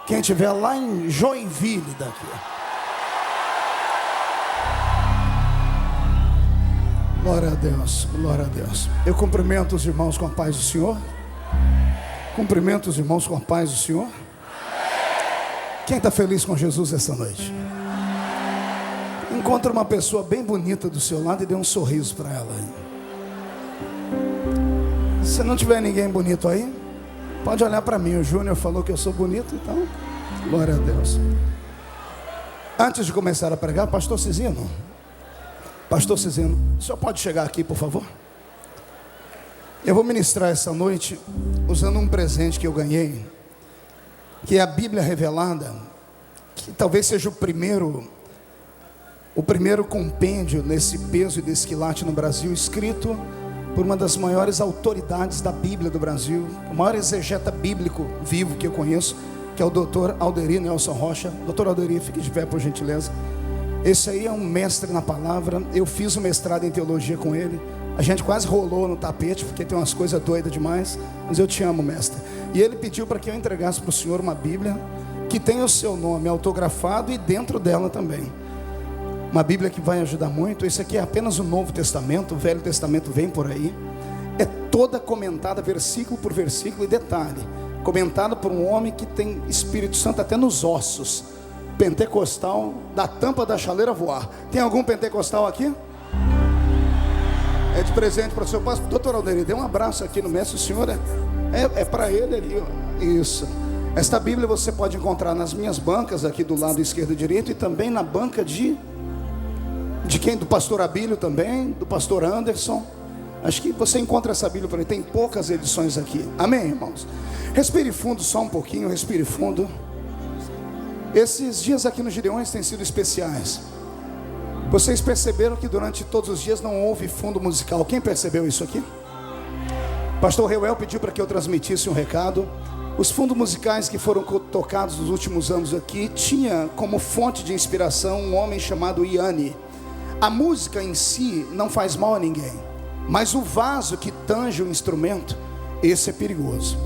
Quem estiver lá em Joinville daqui. Glória a Deus, glória a Deus. Eu cumprimento os irmãos com a paz do Senhor. Cumprimento os irmãos com a paz do Senhor. Quem está feliz com Jesus essa noite? Encontre uma pessoa bem bonita do seu lado e dê um sorriso para ela. Se não tiver ninguém bonito aí, pode olhar para mim. O Júnior falou que eu sou bonito, então glória a Deus. Antes de começar a pregar, Pastor Cizino, o senhor pode chegar aqui, por favor? Eu vou ministrar essa noite usando um presente que eu ganhei, que é a Bíblia Revelada, que talvez seja o primeiro compêndio nesse peso e desse quilate no Brasil, escrito por uma das maiores autoridades da Bíblia do Brasil, o maior exegeta bíblico vivo que eu conheço, que é o Dr. Alderi Nelson Rocha. Dr. Alderi, fique de pé por gentileza. Esse aí é um mestre na palavra. Eu fiz um mestrado em teologia com ele. A gente quase rolou no tapete, porque tem umas coisas doidas demais. Mas eu te amo, mestre. E ele pediu para que eu entregasse para o senhor uma Bíblia que tem o seu nome autografado e dentro dela também. Uma Bíblia que vai ajudar muito. Esse aqui é apenas o Novo Testamento. O Velho Testamento vem por aí. É toda comentada versículo por versículo. E detalhe, comentada por um homem que tem Espírito Santo até nos ossos. Pentecostal, da tampa da chaleira voar. Tem algum pentecostal aqui? É de presente para o seu pastor. Doutor Alderi, dê um abraço aqui no mestre. O senhor é para ele ali, ó. Isso. Esta Bíblia você pode encontrar nas minhas bancas aqui do lado esquerdo e direito, e também na banca de quem? Do pastor Abílio também, do pastor Anderson. Acho que você encontra essa Bíblia por aí. Tem poucas edições aqui. Amém, irmãos? Respire fundo só um pouquinho, respire fundo. Esses dias aqui no Gideões têm sido especiais. Vocês perceberam que durante todos os dias não houve fundo musical. Quem percebeu isso aqui? Pastor Reuel pediu para que eu transmitisse um recado. Os fundos musicais que foram tocados nos últimos anos aqui tinha como fonte de inspiração um homem chamado Yanni. A música em si não faz mal a ninguém, mas o vaso que tange o instrumento, esse é perigoso.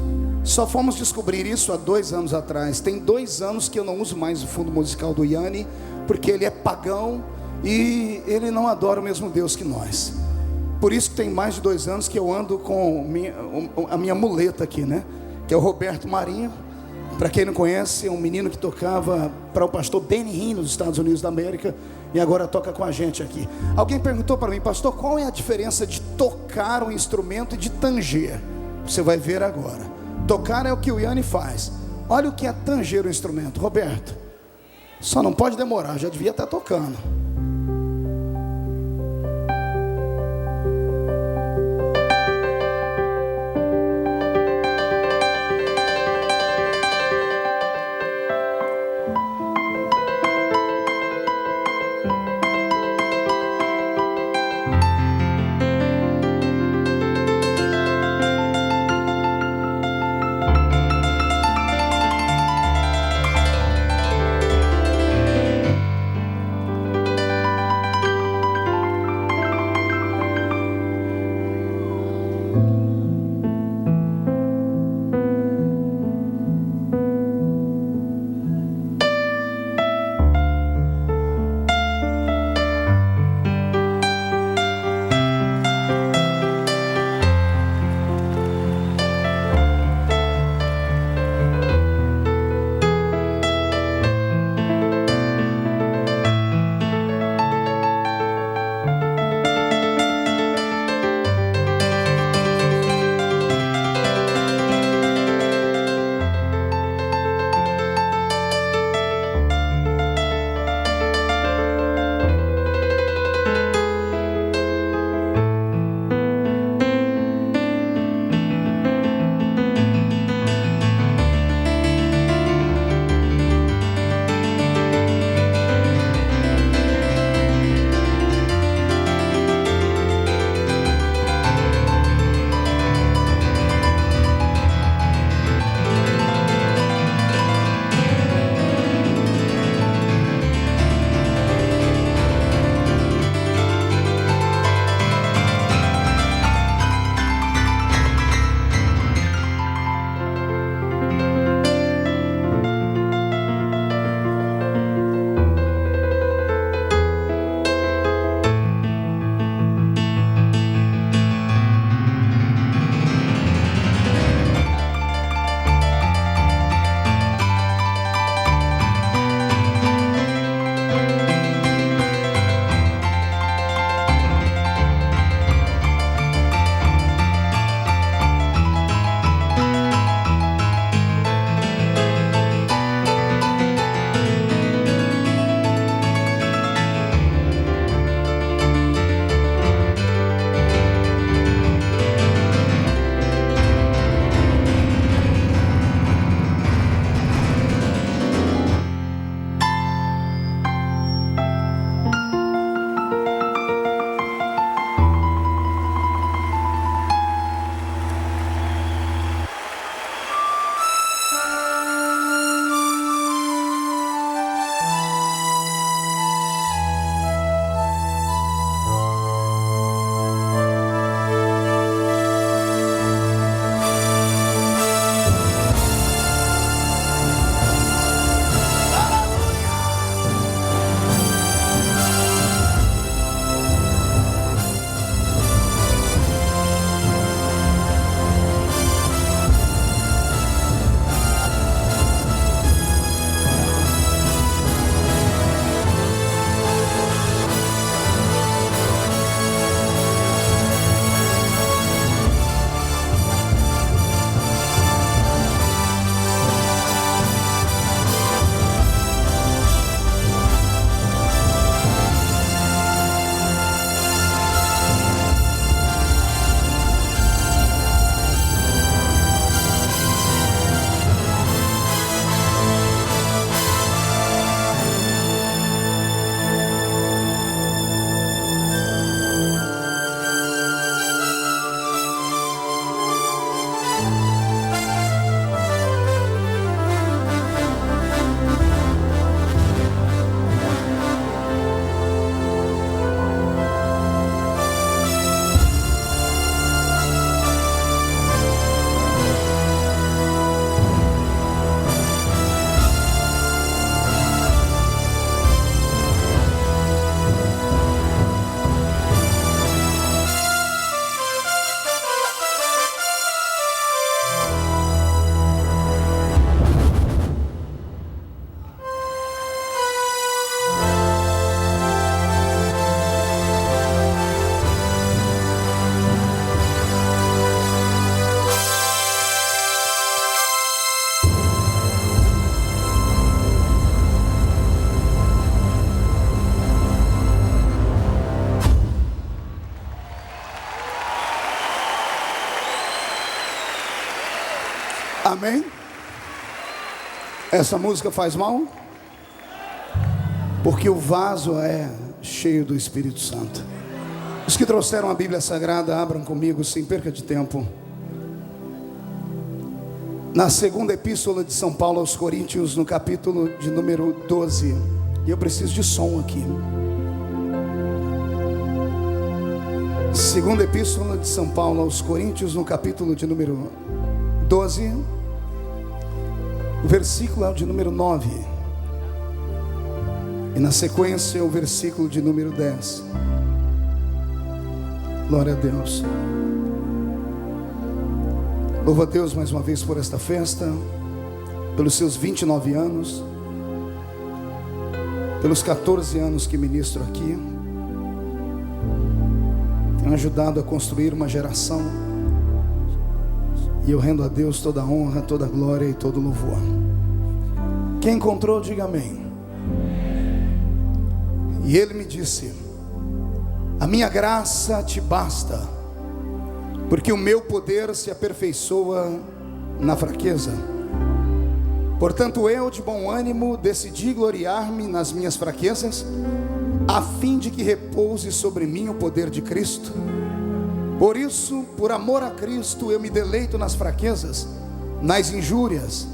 Só fomos descobrir isso há 2 anos atrás. Tem 2 anos que eu não uso mais o fundo musical do Yanni, porque ele é pagão e ele não adora o mesmo Deus que nós. Por isso que tem mais de 2 anos que eu ando com a minha muleta aqui, né? Que é o Roberto Marinho. Para quem não conhece, é um menino que tocava para o pastor Benny Hinn nos Estados Unidos da América e agora toca com a gente aqui. Alguém perguntou para mim, pastor, qual é a diferença de tocar um instrumento e de tanger? Você vai ver agora. Tocar é o que o Yanni faz. Olha o que é tanger o instrumento. Roberto, só não pode demorar, já devia estar tocando. Amém? Essa música faz mal? Porque o vaso é cheio do Espírito Santo. Os que trouxeram a Bíblia Sagrada, abram comigo sem perca de tempo. Na segunda epístola de São Paulo aos Coríntios, no capítulo de número 12. E eu preciso de som aqui. Segunda epístola de São Paulo aos Coríntios, no capítulo de número 12. O versículo é o de número 9. E na sequência o versículo de número 10. Glória a Deus. Louvo a Deus mais uma vez por esta festa, pelos seus 29 anos, pelos 14 anos que ministro aqui. Tenho ajudado a construir uma geração, e eu rendo a Deus toda a honra, toda a glória e todo o louvor. Quem encontrou, diga amém. E ele me disse: a minha graça te basta, porque o meu poder se aperfeiçoa na fraqueza. Portanto, eu, de bom ânimo, decidi gloriar-me nas minhas fraquezas, a fim de que repouse sobre mim o poder de Cristo. Por isso, por amor a Cristo, eu me deleito nas fraquezas, nas injúrias,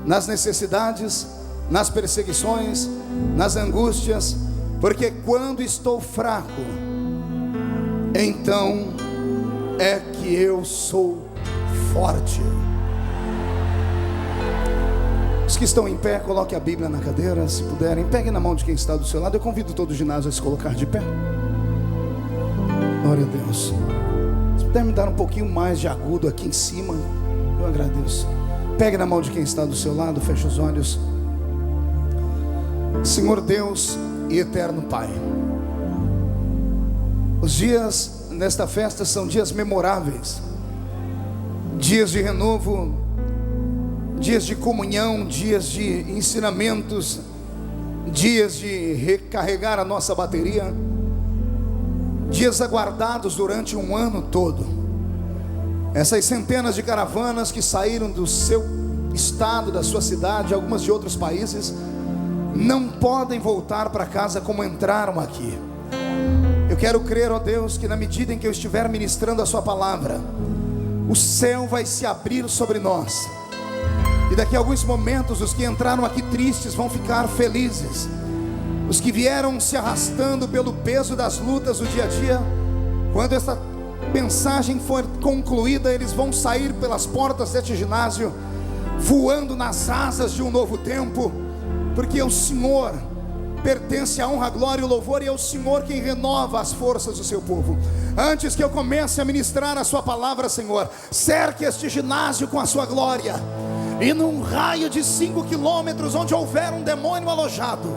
nas necessidades, nas perseguições, nas angústias, porque quando estou fraco, então é que eu sou forte. Os que estão em pé, coloque a Bíblia na cadeira, se puderem, pegue na mão de quem está do seu lado. Eu convido todo o ginásio a se colocar de pé. Glória a Deus. Se puder me dar um pouquinho mais de agudo aqui em cima, eu agradeço. Pegue na mão de quem está do seu lado, feche os olhos. Senhor Deus e eterno Pai, os dias nesta festa são dias memoráveis, dias de renovo, dias de comunhão, dias de ensinamentos, dias de recarregar a nossa bateria, dias aguardados durante um ano todo. Essas centenas de caravanas que saíram do seu estado, da sua cidade, algumas de outros países, não podem voltar para casa como entraram aqui. Eu quero crer, ó Deus, que na medida em que eu estiver ministrando a sua palavra, o céu vai se abrir sobre nós, e daqui a alguns momentos os que entraram aqui tristes vão ficar felizes. Os que vieram se arrastando pelo peso das lutas do dia a dia, quando esta mensagem for concluída, eles vão sair pelas portas deste ginásio voando nas asas de um novo tempo, porque o Senhor pertence a honra, a glória e o louvor, e é o Senhor quem renova as forças do seu povo. Antes que eu comece a ministrar a sua palavra, Senhor, cerque este ginásio com a sua glória, e num raio de 5 quilômetros onde houver um demônio alojado,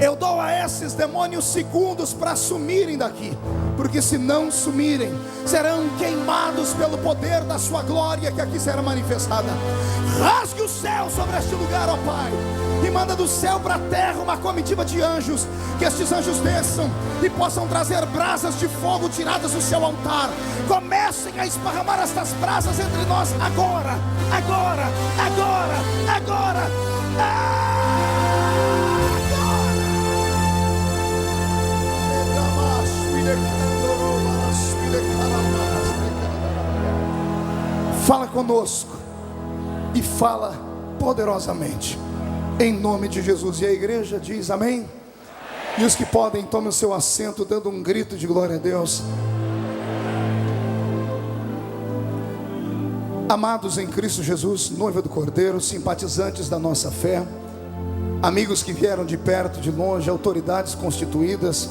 eu dou a esses demônios segundos para sumirem daqui, porque se não sumirem, serão queimados pelo poder da sua glória que aqui será manifestada. Rasgue o céu sobre este lugar, ó Pai, e manda do céu para a terra uma comitiva de anjos, que estes anjos desçam e possam trazer brasas de fogo tiradas do seu altar. Comecem a esparramar estas brasas entre nós agora, agora, agora, agora, agora. Fala conosco e fala poderosamente, em nome de Jesus. E a igreja diz amém, amém. E os que podem, tomem o seu assento, dando um grito de glória a Deus. Amados em Cristo Jesus, noiva do Cordeiro, simpatizantes da nossa fé, amigos que vieram de perto, de longe, autoridades constituídas,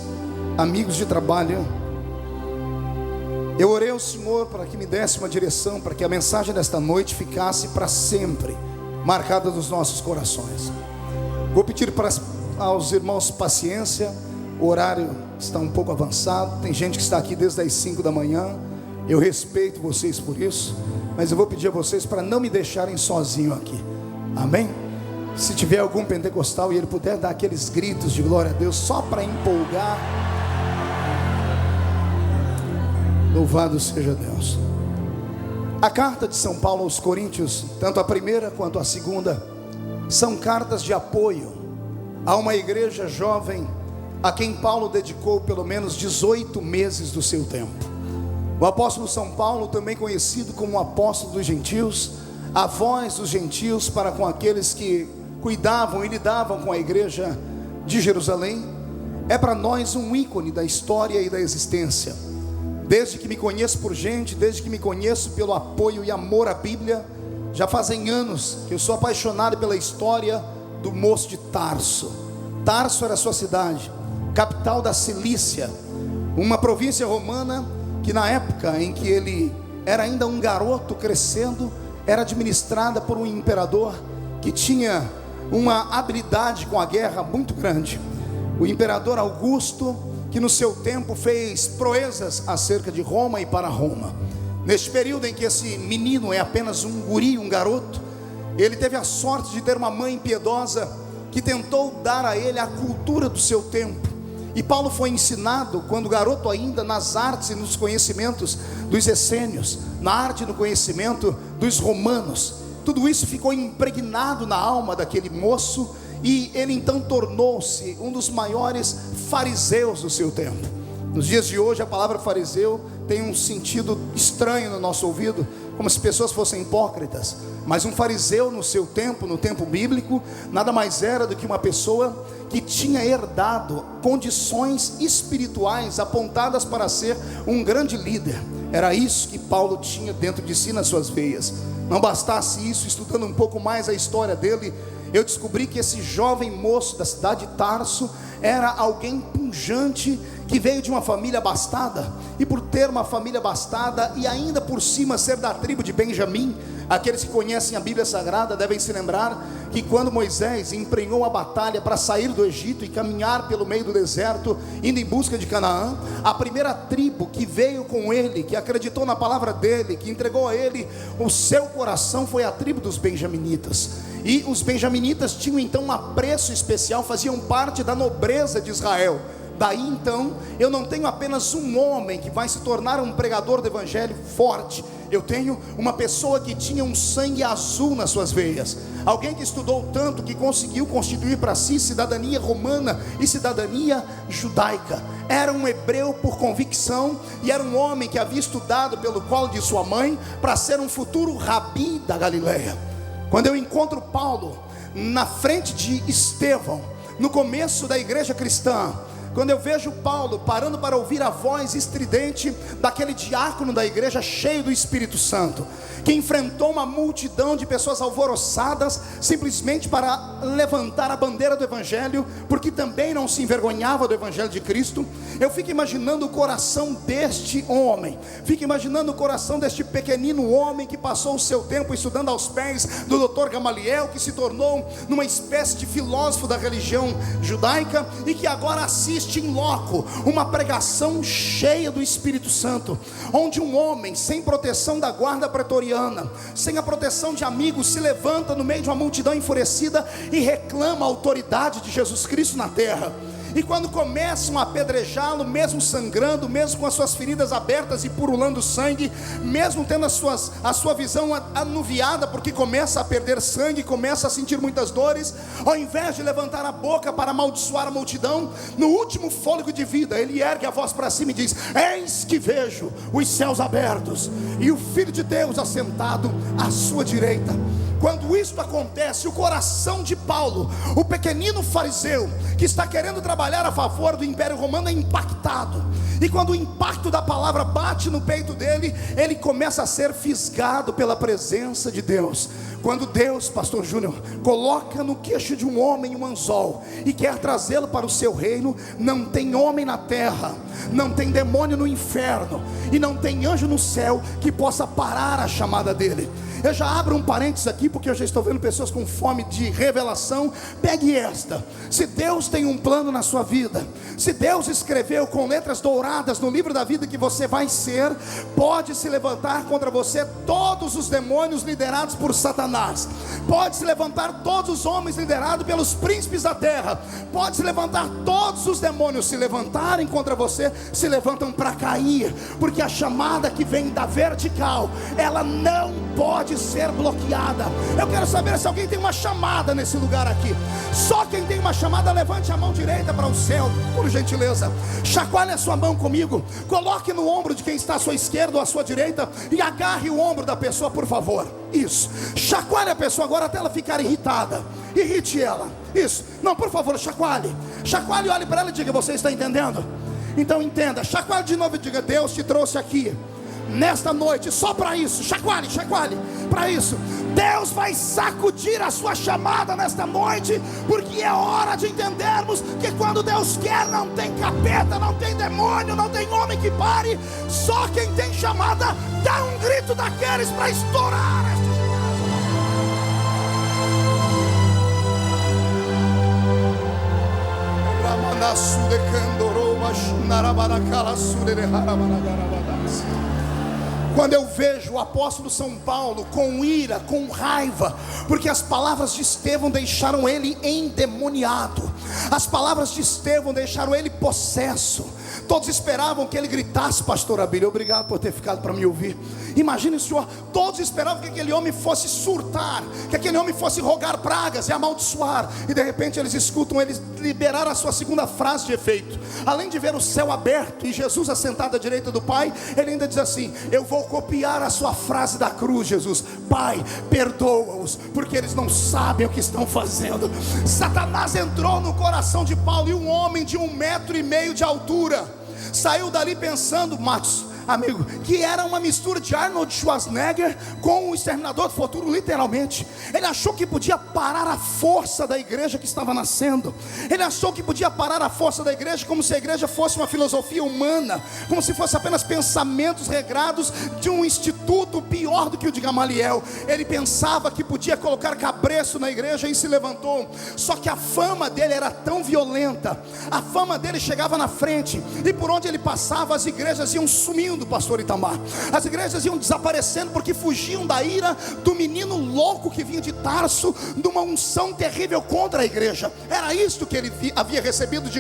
amigos de trabalho, eu orei ao Senhor para que me desse uma direção, para que a mensagem desta noite ficasse para sempre marcada nos nossos corações. Vou pedir aos irmãos paciência, o horário está um pouco avançado, tem gente que está aqui desde as 5 da manhã, eu respeito vocês por isso, mas eu vou pedir a vocês para não me deixarem sozinho aqui, amém? Se tiver algum pentecostal e ele puder dar aqueles gritos de glória a Deus, só para empolgar, louvado seja Deus. A carta de São Paulo aos Coríntios, tanto a primeira quanto a segunda, são cartas de apoio a uma igreja jovem a quem Paulo dedicou pelo menos 18 meses do seu tempo. O apóstolo São Paulo, também conhecido como o apóstolo dos gentios, a voz dos gentios para com aqueles que cuidavam e lidavam com a igreja de Jerusalém, é para nós um ícone da história e da existência. Desde que me conheço por gente, desde que me conheço pelo apoio e amor à Bíblia, já fazem anos que eu sou apaixonado pela história do moço de Tarso. Tarso era a sua cidade, capital da Cilícia, uma província romana que na época em que ele era ainda um garoto crescendo, era administrada por um imperador que tinha uma habilidade com a guerra muito grande. O imperador Augusto, que no seu tempo fez proezas acerca de Roma e para Roma. Neste período em que esse menino é apenas um guri, um garoto, ele teve a sorte de ter uma mãe piedosa que tentou dar a ele a cultura do seu tempo. E Paulo foi ensinado, quando garoto ainda, nas artes e nos conhecimentos dos essênios, na arte e no conhecimento dos romanos. Tudo isso ficou impregnado na alma daquele moço, e ele então tornou-se um dos maiores fariseus do seu tempo. Nos dias de hoje a palavra fariseu tem um sentido estranho no nosso ouvido, como se pessoas fossem hipócritas. Mas um fariseu no seu tempo, no tempo bíblico, nada mais era do que uma pessoa que tinha herdado condições espirituais apontadas para ser um grande líder. Era isso que Paulo tinha dentro de si, nas suas veias. Não bastasse isso, estudando um pouco mais a história dele, eu descobri que esse jovem moço da cidade de Tarso era alguém pujante, que veio de uma família abastada, e por ter uma família abastada e ainda por cima ser da tribo de Benjamim, aqueles que conhecem a Bíblia Sagrada devem se lembrar que quando Moisés empreendeu a batalha para sair do Egito e caminhar pelo meio do deserto, indo em busca de Canaã, a primeira tribo que veio com ele, que acreditou na palavra dele, que entregou a ele o seu coração, foi a tribo dos benjaminitas. E os benjaminitas tinham então um apreço especial, faziam parte da nobreza de Israel. Daí então, eu não tenho apenas um homem que vai se tornar um pregador do evangelho forte. Eu tenho uma pessoa que tinha um sangue azul nas suas veias, alguém que estudou tanto que conseguiu constituir para si cidadania romana e cidadania judaica. Era um hebreu por convicção, e era um homem que havia estudado pelo colo de sua mãe para ser um futuro rabi da Galileia. Quando eu encontro Paulo na frente de Estevão, no começo da igreja cristã, quando eu vejo Paulo parando para ouvir a voz estridente daquele diácono da igreja cheio do Espírito Santo, que enfrentou uma multidão de pessoas alvoroçadas simplesmente para levantar a bandeira do evangelho, porque também não se envergonhava do evangelho de Cristo, eu fico imaginando o coração deste homem, fico imaginando o coração deste pequenino homem que passou o seu tempo estudando aos pés do Dr. Gamaliel, que se tornou numa espécie de filósofo da religião judaica, e que agora assiste em loco uma pregação cheia do Espírito Santo, onde um homem sem proteção da guarda pretoriana, sem a proteção de amigos, se levanta no meio de uma multidão enfurecida e reclama a autoridade de Jesus Cristo na terra. E quando começam a apedrejá-lo, mesmo sangrando, mesmo com as suas feridas abertas e purulando sangue, mesmo tendo a sua visão anuviada, porque começa a perder sangue, começa a sentir muitas dores, ao invés de levantar a boca para amaldiçoar a multidão, no último fôlego de vida, ele ergue a voz para cima e diz: eis que vejo os céus abertos e o Filho de Deus assentado à sua direita. Quando isso acontece, o coração de Paulo, o pequenino fariseu, que está querendo trabalhar a favor do Império Romano, é impactado. E quando o impacto da palavra bate no peito dele, ele começa a ser fisgado pela presença de Deus. Quando Deus, pastor Júnior, coloca no queixo de um homem um anzol e quer trazê-lo para o seu reino, não tem homem na terra, não tem demônio no inferno e não tem anjo no céu que possa parar a chamada dele. Eu já abro um parênteses aqui, porque eu já estou vendo pessoas com fome de revelação. Pegue esta: se Deus tem um plano na sua vida, se Deus escreveu com letras douradas no livro da vida que você vai ser, pode se levantar contra você todos os demônios liderados por Satanás, Satanás. Pode se levantar todos os homens liderados pelos príncipes da terra. Pode se levantar todos os demônios. Se levantarem contra você, se levantam para cair. Porque a chamada que vem da vertical, ela não pode ser bloqueada. Eu quero saber se alguém tem uma chamada nesse lugar aqui. Só quem tem uma chamada, levante a mão direita para o céu, por gentileza. Chacoalhe a sua mão comigo. Coloque no ombro de quem está à sua esquerda ou à sua direita e agarre o ombro da pessoa, por favor. Isso. Chacoalhe a pessoa agora até ela ficar irritada. Irrite ela. Isso. Não, por favor, chacoalhe. Chacoalhe e olhe para ela e diga: você está entendendo? Então entenda. Chacoalhe de novo e diga: Deus te trouxe aqui nesta noite só para isso. Chacoalhe, chacoalhe para isso. Deus vai sacudir a sua chamada nesta noite, porque é hora de entendermos que quando Deus quer, não tem capeta, não tem demônio, não tem homem que pare. Só quem tem chamada dá um grito daqueles para estourar esta chamada. Quando eu vejo o apóstolo São Paulo com ira, com raiva, porque as palavras de Estevão deixaram ele endemoniado, as palavras de Estevão deixaram ele possesso. Todos esperavam que ele gritasse, pastor Abílio, obrigado por ter ficado para me ouvir. Imagine, senhor, todos esperavam que aquele homem fosse surtar, que aquele homem fosse rogar pragas e amaldiçoar, e de repente eles escutam ele liberar a sua segunda frase de efeito. Além de ver o céu aberto e Jesus assentado à direita do Pai, ele ainda diz assim: eu vou copiar a sua frase da cruz, Jesus. Pai, perdoa-os, porque eles não sabem o que estão fazendo. Satanás entrou no coração de Paulo, e um homem de 1,5 metro de altura saiu dali pensando, Matos, amigo, que era uma mistura de Arnold Schwarzenegger com o Exterminador do Futuro, literalmente. Ele achou que podia parar a força da igreja que estava nascendo. Ele achou que podia parar a força da igreja, como se a igreja fosse uma filosofia humana, como se fosse apenas pensamentos regrados de um instituto pior do que o de Gamaliel. Ele pensava que podia colocar cabresto na igreja e se levantou. Só que a fama dele era tão violenta, a fama dele chegava na frente, e por onde ele passava, as igrejas iam sumindo, pastor Itamar. As igrejas iam desaparecendo, porque fugiam da ira do menino louco que vinha de Tarso, de uma unção terrível contra a igreja. Era isto que ele havia recebido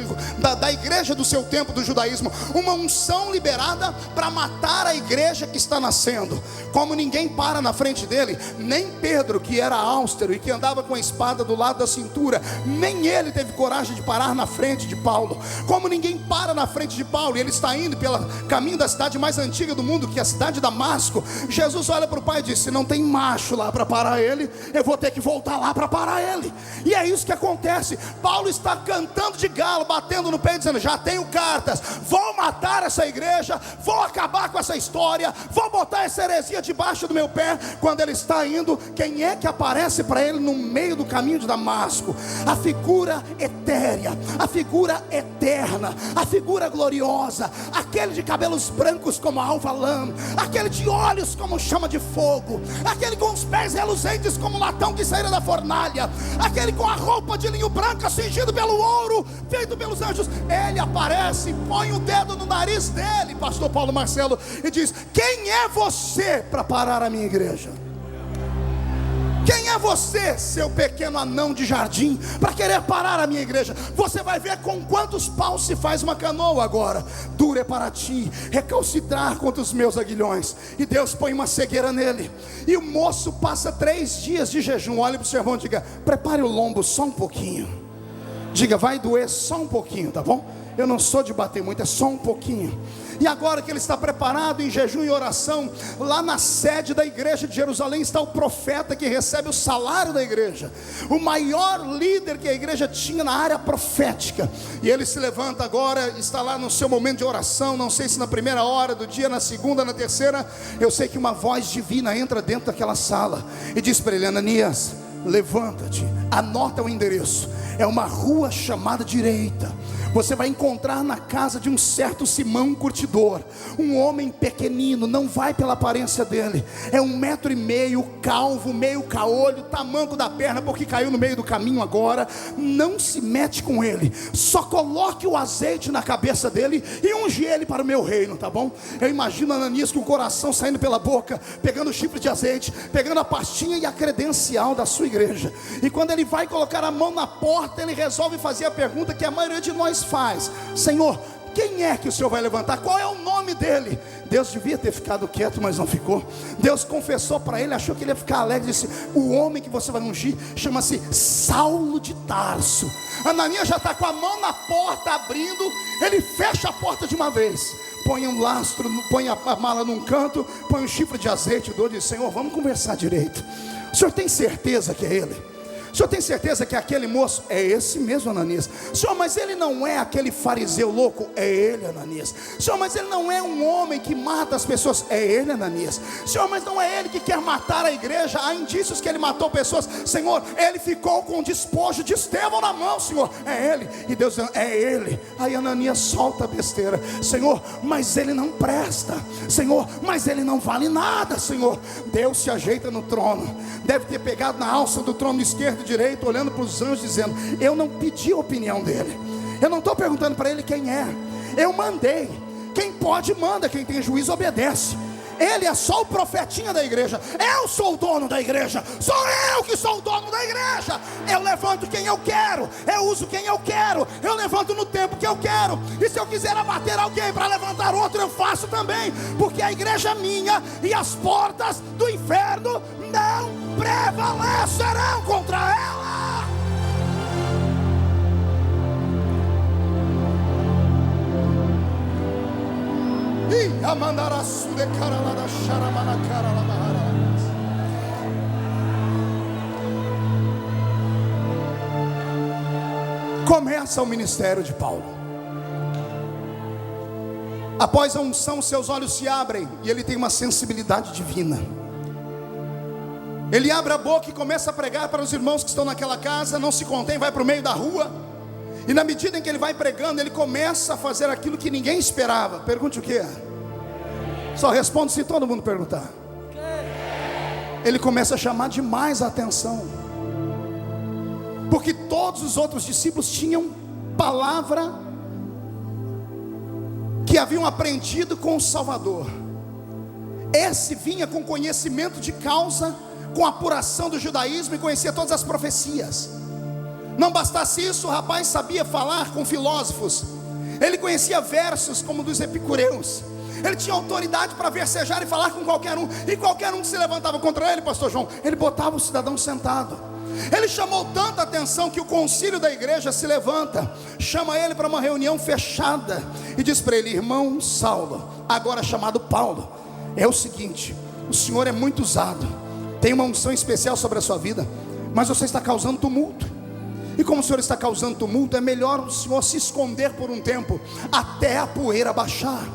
da igreja do seu tempo, do judaísmo, uma unção liberada para matar a igreja que está nascendo. Como ninguém para na frente dele, nem Pedro, que era austero e que andava com a espada do lado da cintura, nem ele teve coragem de parar na frente de Paulo. Como ninguém para na frente de Paulo, e ele está indo pelo caminho da cidade mais antiga do mundo, que é a cidade de Damasco. Jesus olha para o pai e diz: se não tem macho lá para parar ele, eu vou ter que voltar lá para parar ele. E é isso que acontece. Paulo está cantando de galo, batendo no peito, dizendo: já tenho cartas, vou matar essa igreja, vou acabar com essa história, vou botar essa heresia debaixo do meu pé. Quando ele está indo, quem é que aparece para ele no meio do caminho de Damasco? A figura etérea, a figura eterna, a figura gloriosa, aquele de cabelos brancos como a alva lã, aquele de olhos como chama de fogo, aquele com os pés reluzentes como latão que saíra da fornalha, aquele com a roupa de linho branca cingido pelo ouro feito pelos anjos. Ele aparece, põe o dedo no nariz dele, pastor Paulo Marcelo, e diz: quem é você para parar a minha igreja? Quem é você, seu pequeno anão de jardim, para querer parar a minha igreja? Você vai ver com quantos paus se faz uma canoa agora. Duro é para ti recalcitrar contra os meus aguilhões. E Deus põe uma cegueira nele, e o moço passa 3 dias de jejum. Olha para o seu irmão e diga: prepare o lombo só um pouquinho. Diga: vai doer só um pouquinho, tá bom? Eu não sou de bater muito, é só um pouquinho. E agora que ele está preparado em jejum e oração, lá na sede da igreja de Jerusalém está o profeta que recebe o salário da igreja, o maior líder que a igreja tinha na área profética. E ele se levanta agora, está lá no seu momento de oração, não sei se na primeira hora do dia, na segunda, na terceira. Eu sei que uma voz divina entra dentro daquela sala e diz para ele: Ananias, levanta-te, anota o endereço, é uma rua chamada Direita, Você vai encontrar na casa de um certo Simão curtidor, um homem pequenino, não vai pela aparência dele, é 1,5 m, calvo, meio caolho, tamanco da perna, porque caiu no meio do caminho agora. Não se mete com ele, só coloque o azeite na cabeça dele e unge ele para o meu reino, tá bom? Eu imagino Ananias com o coração saindo pela boca, pegando o chifre de azeite, pegando a pastinha e a credencial da sua igreja, e quando ele vai colocar a mão na porta, ele resolve fazer a pergunta que a maioria de nós faz: Senhor, quem é que o Senhor vai levantar? Qual é o nome dele? Deus devia ter ficado quieto, mas não ficou. Deus confessou para ele, achou que ele ia ficar alegre, disse: o homem que você vai ungir chama-se Saulo de Tarso. Ananias já está com a mão na porta abrindo, ele fecha a porta de uma vez, põe um lastro, põe a mala num canto, põe um chifre de azeite, o doido diz: Senhor, vamos conversar direito. O Senhor tem certeza que é ele? O senhor tem certeza que aquele moço é esse mesmo, Ananias? Senhor, mas ele não é aquele fariseu louco? É ele, Ananias. Senhor, mas ele não é um homem que mata as pessoas? É ele, Ananias. Senhor, mas não é ele que quer matar a igreja? Há indícios que ele matou pessoas. Senhor, ele ficou com o despojo de Estevão na mão, Senhor. É ele. E Deus dizendo: é ele. Aí Ananias solta a besteira: Senhor, mas ele não presta. Senhor, mas ele não vale nada, Senhor. Deus se ajeita no trono, deve ter pegado na alça do trono esquerdo, direito, olhando para os anjos, dizendo: eu não pedi a opinião dele, eu não estou perguntando para ele quem é, eu mandei. Quem pode manda, quem tem juízo obedece. Ele é só o profetinha da igreja. Eu sou o dono da igreja. Sou eu que sou o dono da igreja. Eu levanto quem eu quero, eu uso quem eu quero, eu levanto no tempo que eu quero. E se eu quiser abater alguém para levantar outro, eu faço também, porque a igreja é minha e as portas do inferno não prevalecerão contra ela. Começa o ministério de Paulo. Após a unção, seus olhos se abrem e ele tem uma sensibilidade divina. Ele abre a boca e começa a pregar para os irmãos que estão naquela casa. Não se contém, vai para o meio da rua. E na medida em que ele vai pregando, ele começa a fazer aquilo que ninguém esperava. Pergunte o que é? Só responde se todo mundo perguntar. Ele começa a chamar demais a atenção, porque todos os outros discípulos tinham palavra que haviam aprendido com o Salvador. Esse vinha com conhecimento de causa, com apuração do judaísmo, e conhecia todas as profecias. Não bastasse isso, o rapaz sabia falar com filósofos. Ele conhecia versos como dos epicureus. Ele tinha autoridade para versejar e falar com qualquer um. E qualquer um que se levantava contra ele, pastor João, ele botava o cidadão sentado. Ele chamou tanta atenção que o concílio da igreja se levanta, chama ele para uma reunião fechada e diz para ele: irmão Saulo, agora chamado Paulo, é o seguinte, o senhor é muito usado, tem uma unção especial sobre a sua vida, mas você está causando tumulto. E como o senhor está causando tumulto, é melhor o senhor se esconder por um tempo, até a poeira baixar.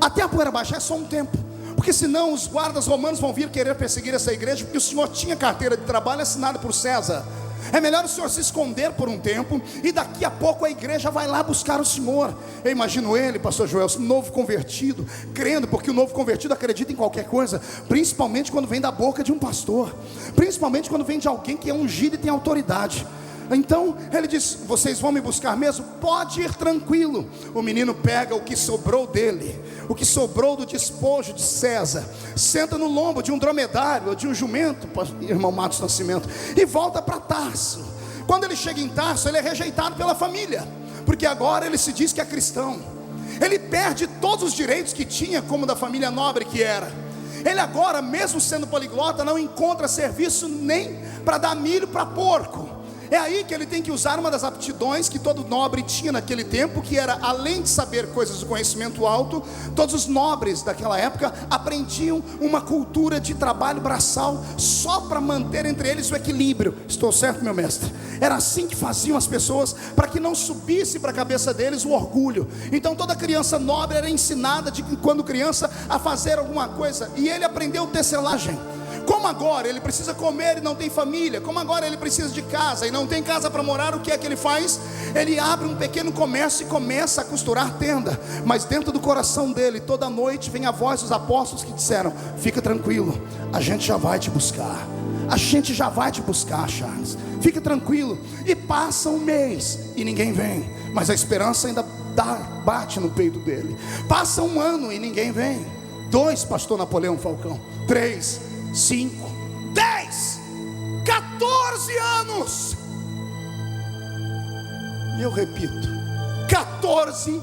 Até a poeira baixar é só um tempo, porque senão os guardas romanos vão vir querer perseguir essa igreja, porque o senhor tinha carteira de trabalho assinada por César. É melhor o senhor se esconder por um tempo, e daqui a pouco a igreja vai lá buscar o senhor. Eu imagino ele, pastor Joel, novo convertido, crendo, porque o novo convertido acredita em qualquer coisa, principalmente quando vem da boca de um pastor, principalmente quando vem de alguém que é ungido e tem autoridade. Então ele diz: vocês vão me buscar mesmo? Pode ir tranquilo. O menino pega o que sobrou dele, o que sobrou do despojo de César, senta no lombo de um dromedário ou de um jumento, irmão Matos Nascimento, e volta para Tarso. Quando ele chega em Tarso, ele é rejeitado pela família, porque agora ele se diz que é cristão. Ele perde todos os direitos que tinha como da família nobre que era. Ele agora, mesmo sendo poliglota, não encontra serviço nem para dar milho para porco. É aí que ele tem que usar uma das aptidões que todo nobre tinha naquele tempo, que era, além de saber coisas do conhecimento alto, todos os nobres daquela época aprendiam uma cultura de trabalho braçal, só para manter entre eles o equilíbrio. Estou certo, meu mestre? Era assim que faziam as pessoas, para que não subisse para a cabeça deles o orgulho. Então toda criança nobre era ensinada, de quando criança, a fazer alguma coisa, e ele aprendeu tecelagem. Como agora ele precisa comer e não tem família, como agora ele precisa de casa e não tem casa para morar, o que é que ele faz? Ele abre um pequeno comércio e começa a costurar tenda. Mas dentro do coração dele, toda noite vem a voz dos apóstolos que disseram: fica tranquilo, a gente já vai te buscar. A gente já vai te buscar, Charles, fica tranquilo. E passa um mês e ninguém vem, mas a esperança ainda bate no peito dele. Passa um ano e ninguém vem. 2, pastor Napoleão Falcão. 3, 5, 10, 14 anos. E eu repito, 14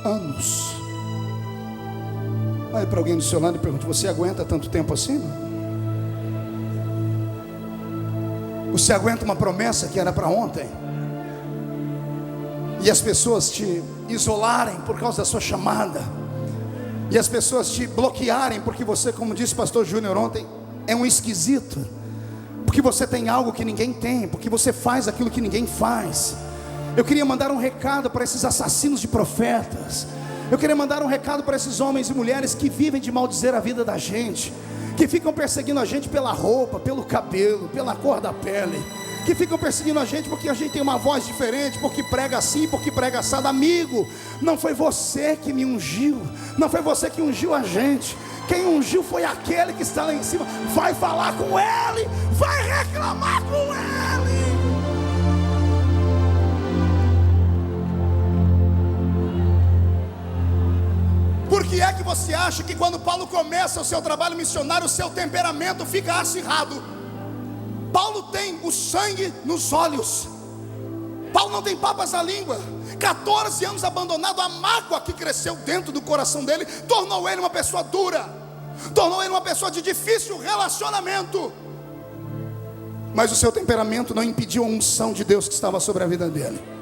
anos. Olha para alguém do seu lado e pergunte: você aguenta tanto tempo assim? Você aguenta uma promessa que era para ontem? E as pessoas te isolarem por causa da sua chamada, e as pessoas te bloquearem porque você, como disse o pastor Júnior ontem, é um esquisito, porque você tem algo que ninguém tem, porque você faz aquilo que ninguém faz. Eu queria mandar um recado para esses assassinos de profetas. Eu queria mandar um recado para esses homens e mulheres que vivem de maldizer a vida da gente, que ficam perseguindo a gente pela roupa, pelo cabelo, pela cor da pele, que ficam perseguindo a gente porque a gente tem uma voz diferente, porque prega assim, porque prega assado. Amigo, não foi você que me ungiu, não foi você que ungiu a gente. Quem ungiu foi aquele que está lá em cima. Vai falar com ele, vai reclamar com ele. Por que é que você acha que quando Paulo começa o seu trabalho missionário, o seu temperamento fica acirrado? Paulo tem o sangue nos olhos. Paulo não tem papas na língua. 14 anos abandonado, a mágoa que cresceu dentro do coração dele tornou ele uma pessoa dura, tornou ele uma pessoa de difícil relacionamento. Mas o seu temperamento não impediu a unção de Deus que estava sobre a vida dele.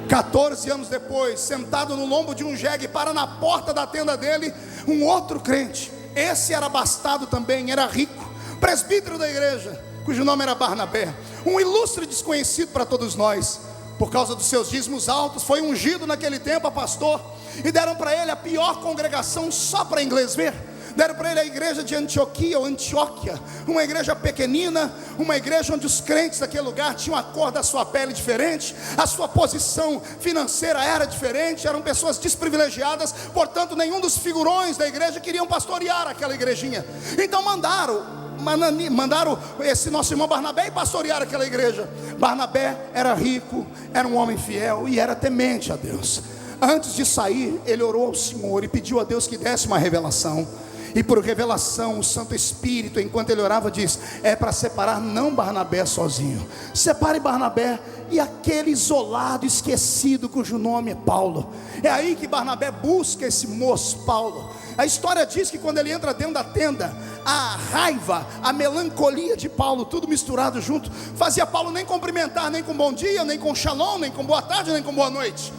14 anos depois, sentado no lombo de um jegue, para na porta da tenda dele um outro crente. Esse era abastado também, era rico, presbítero da igreja, cujo nome era Barnabé, um ilustre desconhecido para todos nós. Por causa dos seus dízimos altos, foi ungido naquele tempo a pastor, e deram para ele a pior congregação só para inglês ver. Deram para ele a igreja de Antioquia ou Antioquia, uma igreja pequenina, uma igreja onde os crentes daquele lugar tinham a cor da sua pele diferente, a sua posição financeira era diferente, eram pessoas desprivilegiadas, portanto nenhum dos figurões da igreja queriam pastorear aquela igrejinha. Então mandaram esse nosso irmão Barnabé ir pastorear aquela igreja. Barnabé era rico, era um homem fiel e era temente a Deus. Antes de sair, ele orou ao Senhor e pediu a Deus que desse uma revelação. E por revelação, o Santo Espírito, enquanto ele orava, diz: é para separar não Barnabé sozinho, separe Barnabé e aquele isolado, esquecido, cujo nome é Paulo. É aí que Barnabé busca esse moço Paulo. A história diz que quando ele entra dentro da tenda, a raiva, a melancolia de Paulo, tudo misturado junto, fazia Paulo nem cumprimentar, nem com bom dia, nem com shalom, nem com boa tarde, nem com boa noite.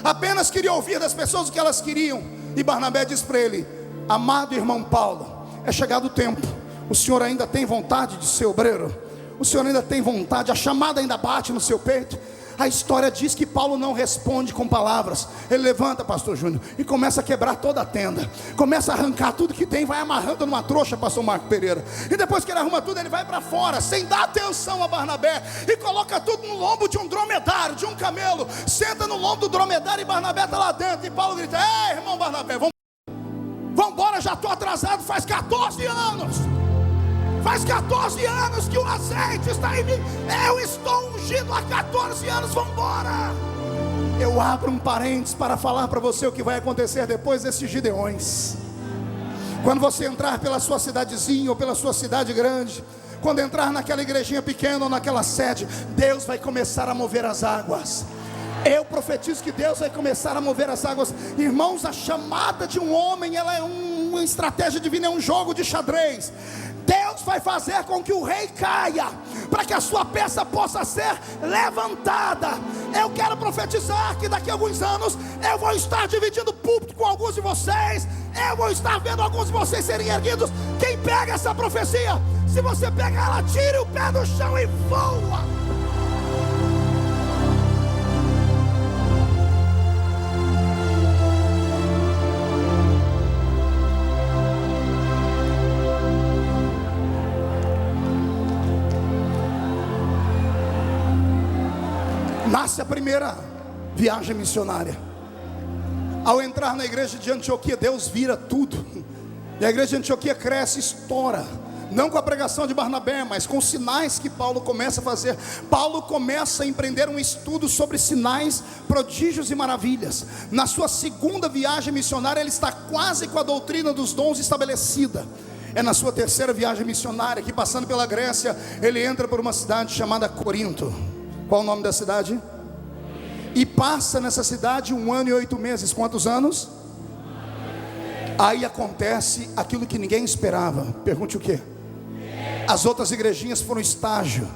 Apenas queria ouvir das pessoas o que elas queriam. E Barnabé diz para ele: amado irmão Paulo, é chegado o tempo. O senhor ainda tem vontade de ser obreiro? O senhor ainda tem vontade? A chamada ainda bate no seu peito? A história diz que Paulo não responde com palavras. Ele levanta, pastor Júnior, e começa a quebrar toda a tenda, começa a arrancar tudo que tem, vai amarrando numa trouxa, pastor Marco Pereira. E depois que ele arruma tudo, ele vai para fora, sem dar atenção a Barnabé, e coloca tudo no lombo de um dromedário, de um camelo. Senta no lombo do dromedário e Barnabé está lá dentro. E Paulo grita: ei, irmão Barnabé, vamos embora, já estou atrasado, faz 14 anos. Faz 14 anos que o azeite está em mim. Eu estou ungido há 14 anos, vamos embora. Eu abro um parênteses para falar para você o que vai acontecer depois desses Gideões. Quando você entrar pela sua cidadezinha ou pela sua cidade grande, quando entrar naquela igrejinha pequena ou naquela sede, Deus vai começar a mover as águas. Eu profetizo que Deus vai começar a mover as águas. Irmãos, a chamada de um homem, ela é uma estratégia divina, é um jogo de xadrez. Deus vai fazer com que o rei caia, para que a sua peça possa ser levantada. Eu quero profetizar que daqui a alguns anos eu vou estar dividindo púlpito com alguns de vocês. Eu vou estar vendo alguns de vocês serem erguidos. Quem pega essa profecia? Se você pegar ela, tire o pé do chão e voa. Nasce a primeira viagem missionária. Ao entrar na igreja de Antioquia, Deus vira tudo. E a igreja de Antioquia cresce, estoura. Não com a pregação de Barnabé, mas com sinais que Paulo começa a fazer. Paulo começa a empreender um estudo sobre sinais, prodígios e maravilhas. Na sua segunda viagem missionária, ele está quase com a doutrina dos dons estabelecida. É na sua terceira viagem missionária que, passando pela Grécia, ele entra por uma cidade chamada Corinto. Qual o nome da cidade? E passa nessa cidade 1 ano e 8 meses. Quantos anos? Aí acontece aquilo que ninguém esperava. Pergunte o quê? As outras igrejinhas foram estágio.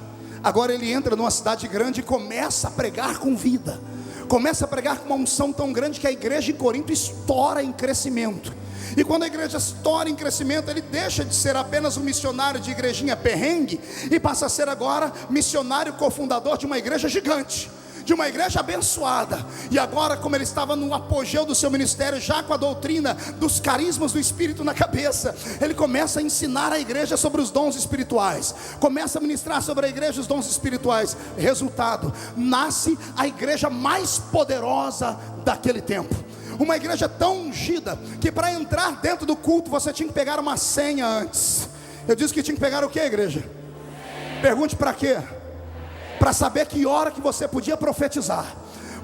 Agora ele entra numa cidade grande e começa a pregar com vida. Começa a pregar com uma unção tão grande que a igreja em Corinto estoura em crescimento. E quando a igreja estoura em crescimento, ele deixa de ser apenas um missionário de igrejinha perrengue e passa a ser agora missionário cofundador de uma igreja gigante, de uma igreja abençoada. E agora, como ele estava no apogeu do seu ministério, já com a doutrina dos carismas do Espírito na cabeça, ele começa a ensinar a igreja sobre os dons espirituais, começa a ministrar sobre a igreja os dons espirituais. Resultado, nasce a igreja mais poderosa daquele tempo. Uma igreja tão ungida que para entrar dentro do culto você tinha que pegar uma senha antes. Eu disse que tinha que pegar o que, igreja? Pergunte para quê? Para saber que hora que você podia profetizar.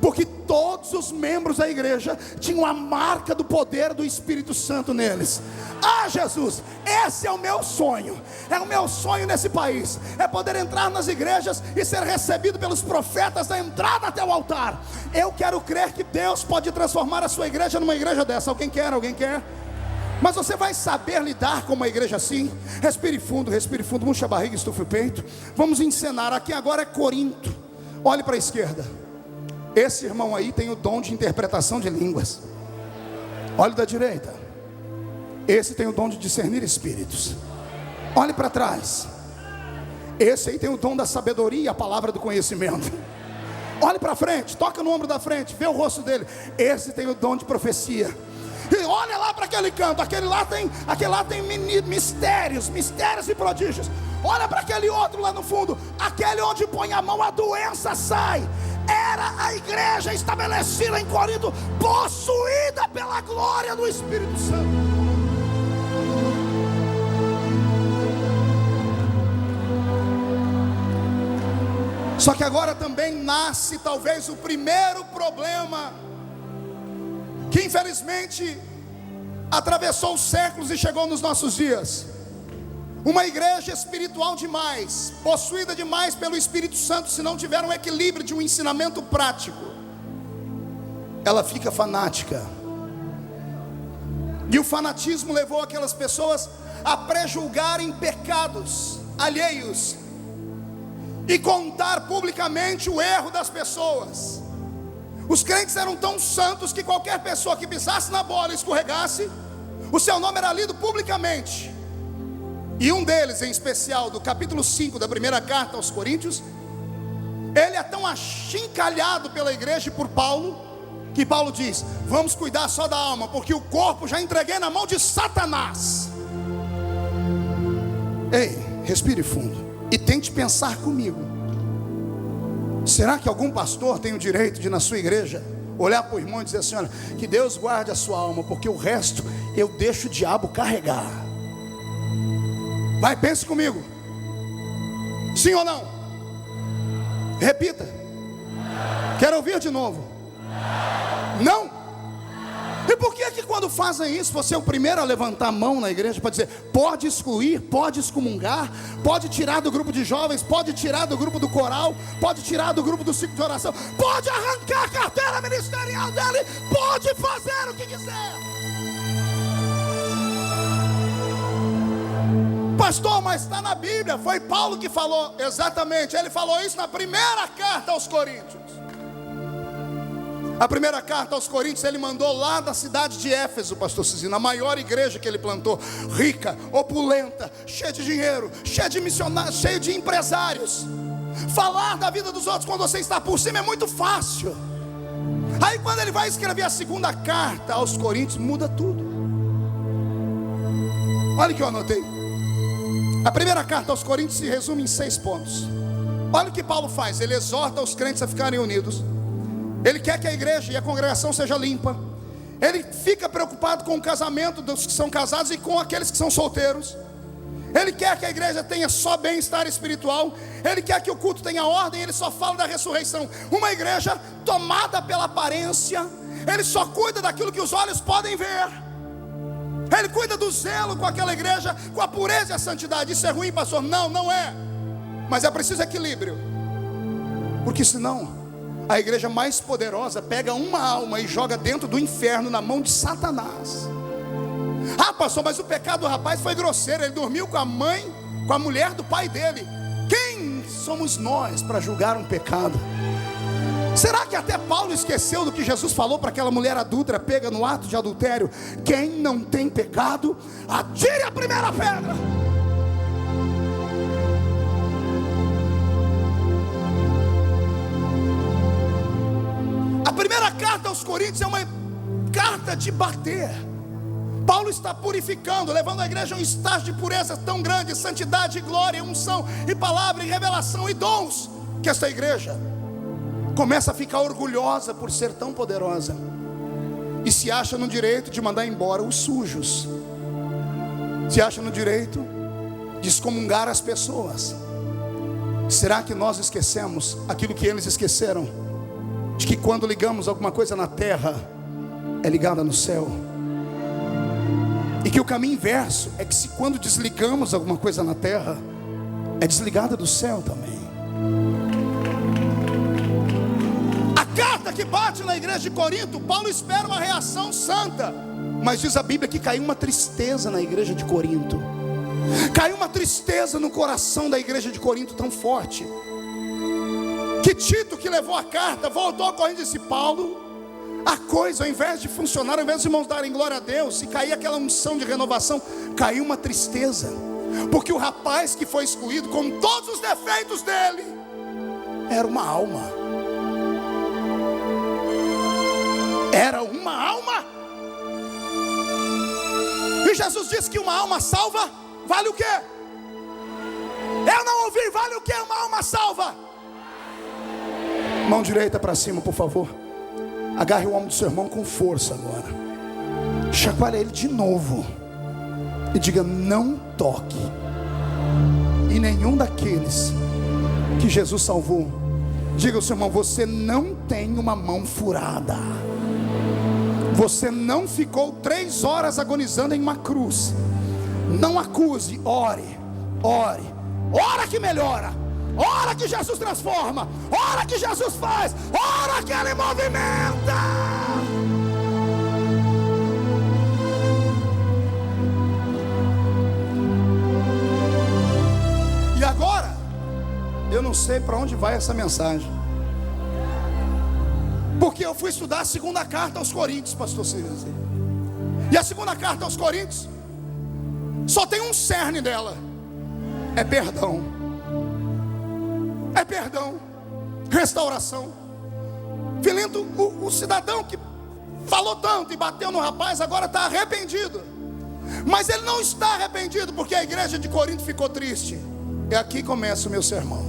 Porque todos os membros da igreja tinham a marca do poder do Espírito Santo neles. Ah, Jesus, esse é o meu sonho. É o meu sonho nesse país. É poder entrar nas igrejas e ser recebido pelos profetas da entrada até o altar. Eu quero crer que Deus pode transformar a sua igreja numa igreja dessa. Alguém quer? Alguém quer? Mas você vai saber lidar com uma igreja assim? Respire fundo, murcha a barriga, estufe o peito. Vamos encenar. Aqui agora é Corinto. Olhe para a esquerda. Esse irmão aí tem o dom de interpretação de línguas. Olhe da direita. Esse tem o dom de discernir espíritos. Olhe para trás. Esse aí tem o dom da sabedoria e a palavra do conhecimento. Olhe para frente, toca no ombro da frente, vê o rosto dele. Esse tem o dom de profecia. E olha lá para aquele canto, aquele lá tem mistérios e prodígios. Olha para aquele outro lá no fundo, aquele onde põe a mão a doença sai. Era a igreja estabelecida em Corinto, possuída pela glória do Espírito Santo. Só que agora também nasce talvez o primeiro problema, que infelizmente atravessou os séculos e chegou nos nossos dias. Uma igreja espiritual demais, possuída demais pelo Espírito Santo, se não tiver um equilíbrio de um ensinamento prático, ela fica fanática. E o fanatismo levou aquelas pessoas a prejulgarem pecados alheios e contar publicamente o erro das pessoas. Os crentes eram tão santos que qualquer pessoa que pisasse na bola e escorregasse, o seu nome era lido publicamente. E um deles em especial, do capítulo 5 da primeira carta aos Coríntios, ele é tão achincalhado pela igreja e por Paulo, que Paulo diz: vamos cuidar só da alma, porque o corpo já entreguei na mão de Satanás. Ei, respire fundo e tente pensar comigo. Será que algum pastor tem o direito de, na sua igreja, olhar para o irmão e dizer assim: olha, que Deus guarde a sua alma, porque o resto eu deixo o diabo carregar? Vai, pense comigo. Sim ou não? Repita. Quero ouvir de novo. Não? E por que quando fazem isso, você é o primeiro a levantar a mão na igreja para dizer: pode excluir, pode excomungar, pode tirar do grupo de jovens, pode tirar do grupo do coral, pode tirar do grupo do ciclo de oração, pode arrancar a carteira ministerial dele, pode fazer o que quiser? Pastor, mas está na Bíblia. Foi Paulo que falou. Exatamente, ele falou isso na primeira carta aos Coríntios. A primeira carta aos Coríntios ele mandou lá da cidade de Éfeso, pastor Cizino, a maior igreja que ele plantou, rica, opulenta, cheia de dinheiro, cheia de missionários, cheia de empresários. Falar da vida dos outros quando você está por cima é muito fácil. Aí quando ele vai escrever a segunda carta aos Coríntios, muda tudo. Olha o que eu anotei. A primeira carta aos Coríntios se resume em 6 pontos. Olha o que Paulo faz, ele exorta os crentes a ficarem unidos. Ele quer que a igreja e a congregação seja limpa. Ele fica preocupado com o casamento dos que são casados e com aqueles que são solteiros. Ele quer que a igreja tenha só bem-estar espiritual. Ele quer que o culto tenha ordem. Ele só fala da ressurreição. Uma igreja tomada pela aparência. Ele só cuida daquilo que os olhos podem ver. Ele cuida do zelo com aquela igreja, com a pureza e a santidade. Isso é ruim, pastor? Não, não é. Mas é preciso equilíbrio. Porque senão a igreja mais poderosa pega uma alma e joga dentro do inferno na mão de Satanás. Ah, pastor, mas o pecado do rapaz foi grosseiro. Ele dormiu com a mãe, com a mulher do pai dele. Quem somos nós para julgar um pecado? Será que até Paulo esqueceu do que Jesus falou para aquela mulher adúltera pega no ato de adultério? Quem não tem pecado, atire a primeira pedra. A primeira carta aos Coríntios é uma carta de bater. Paulo está purificando, levando a igreja a um estágio de pureza tão grande, santidade, glória, unção e palavra e revelação e dons, que esta igreja começa a ficar orgulhosa por ser tão poderosa e se acha no direito de mandar embora os sujos, se acha no direito de excomungar as pessoas. Será que nós esquecemos aquilo que eles esqueceram? De que quando ligamos alguma coisa na terra, é ligada no céu. E que o caminho inverso é que se quando desligamos alguma coisa na terra, é desligada do céu também. A carta que bate na igreja de Corinto, Paulo espera uma reação santa. Mas diz a Bíblia que caiu uma tristeza na igreja de Corinto. Caiu uma tristeza no coração da igreja de Corinto tão forte, que Tito, que levou a carta, voltou a Corinto e disse: Paulo, a coisa, ao invés de funcionar, ao invés dos irmãos darem glória a Deus e cair aquela unção de renovação, caiu uma tristeza, porque o rapaz que foi excluído, com todos os defeitos dele, era uma alma. Era uma alma. E Jesus disse que uma alma salva vale o quê? Eu não ouvi, vale o quê uma alma salva? Mão direita para cima, por favor. Agarre o ombro do seu irmão com força agora. Chacoalhe ele de novo e diga: não toque em nenhum daqueles que Jesus salvou. Diga ao seu irmão: você não tem uma mão furada. Você não ficou 3 horas agonizando em uma cruz. Não acuse, ore, ore. Ora que melhora. Ora que Jesus transforma. Ora que Jesus faz. Ora que Ele movimenta. E agora, eu não sei para onde vai essa mensagem, porque eu fui estudar a segunda carta aos Coríntios, pastor Cícero. E a segunda carta aos Coríntios só tem um cerne dela: é perdão. É perdão, restauração. Filinto, o cidadão que falou tanto e bateu no rapaz, agora está arrependido. Mas ele não está arrependido porque a igreja de Corinto ficou triste. E aqui começa o meu sermão.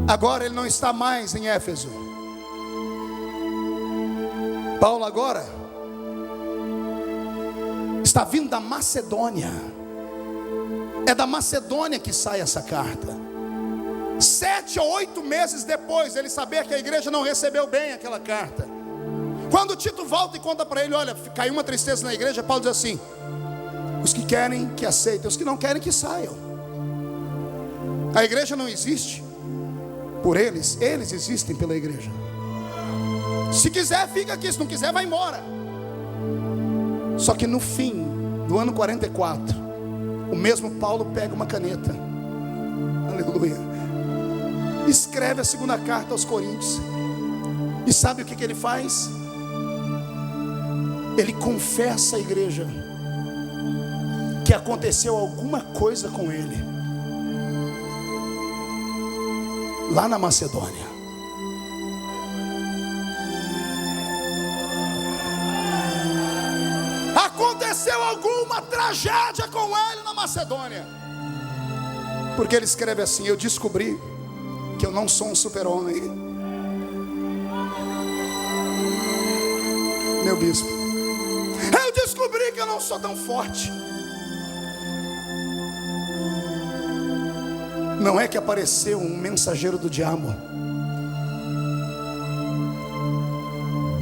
Agora ele não está mais em Éfeso. Paulo agora está vindo da Macedônia. É da Macedônia que sai essa carta. 7 ou 8 meses depois, ele sabia que a igreja não recebeu bem aquela carta. Quando Tito volta e conta para ele: olha, caiu uma tristeza na igreja, Paulo diz assim: os que querem que aceitem, os que não querem que saiam. A igreja não existe por eles, eles existem pela igreja. Se quiser fica aqui, se não quiser vai embora. Só que no fim do ano 44, o mesmo Paulo pega uma caneta, aleluia, escreve a segunda carta aos Coríntios. E sabe o que ele faz? Ele confessa à igreja que aconteceu alguma coisa com ele lá na Macedônia. Aconteceu alguma tragédia com ele na Macedônia. Porque ele escreve assim: eu descobri que eu não sou um super-homem. Meu bispo, eu descobri que eu não sou tão forte. Não é que apareceu um mensageiro do diabo.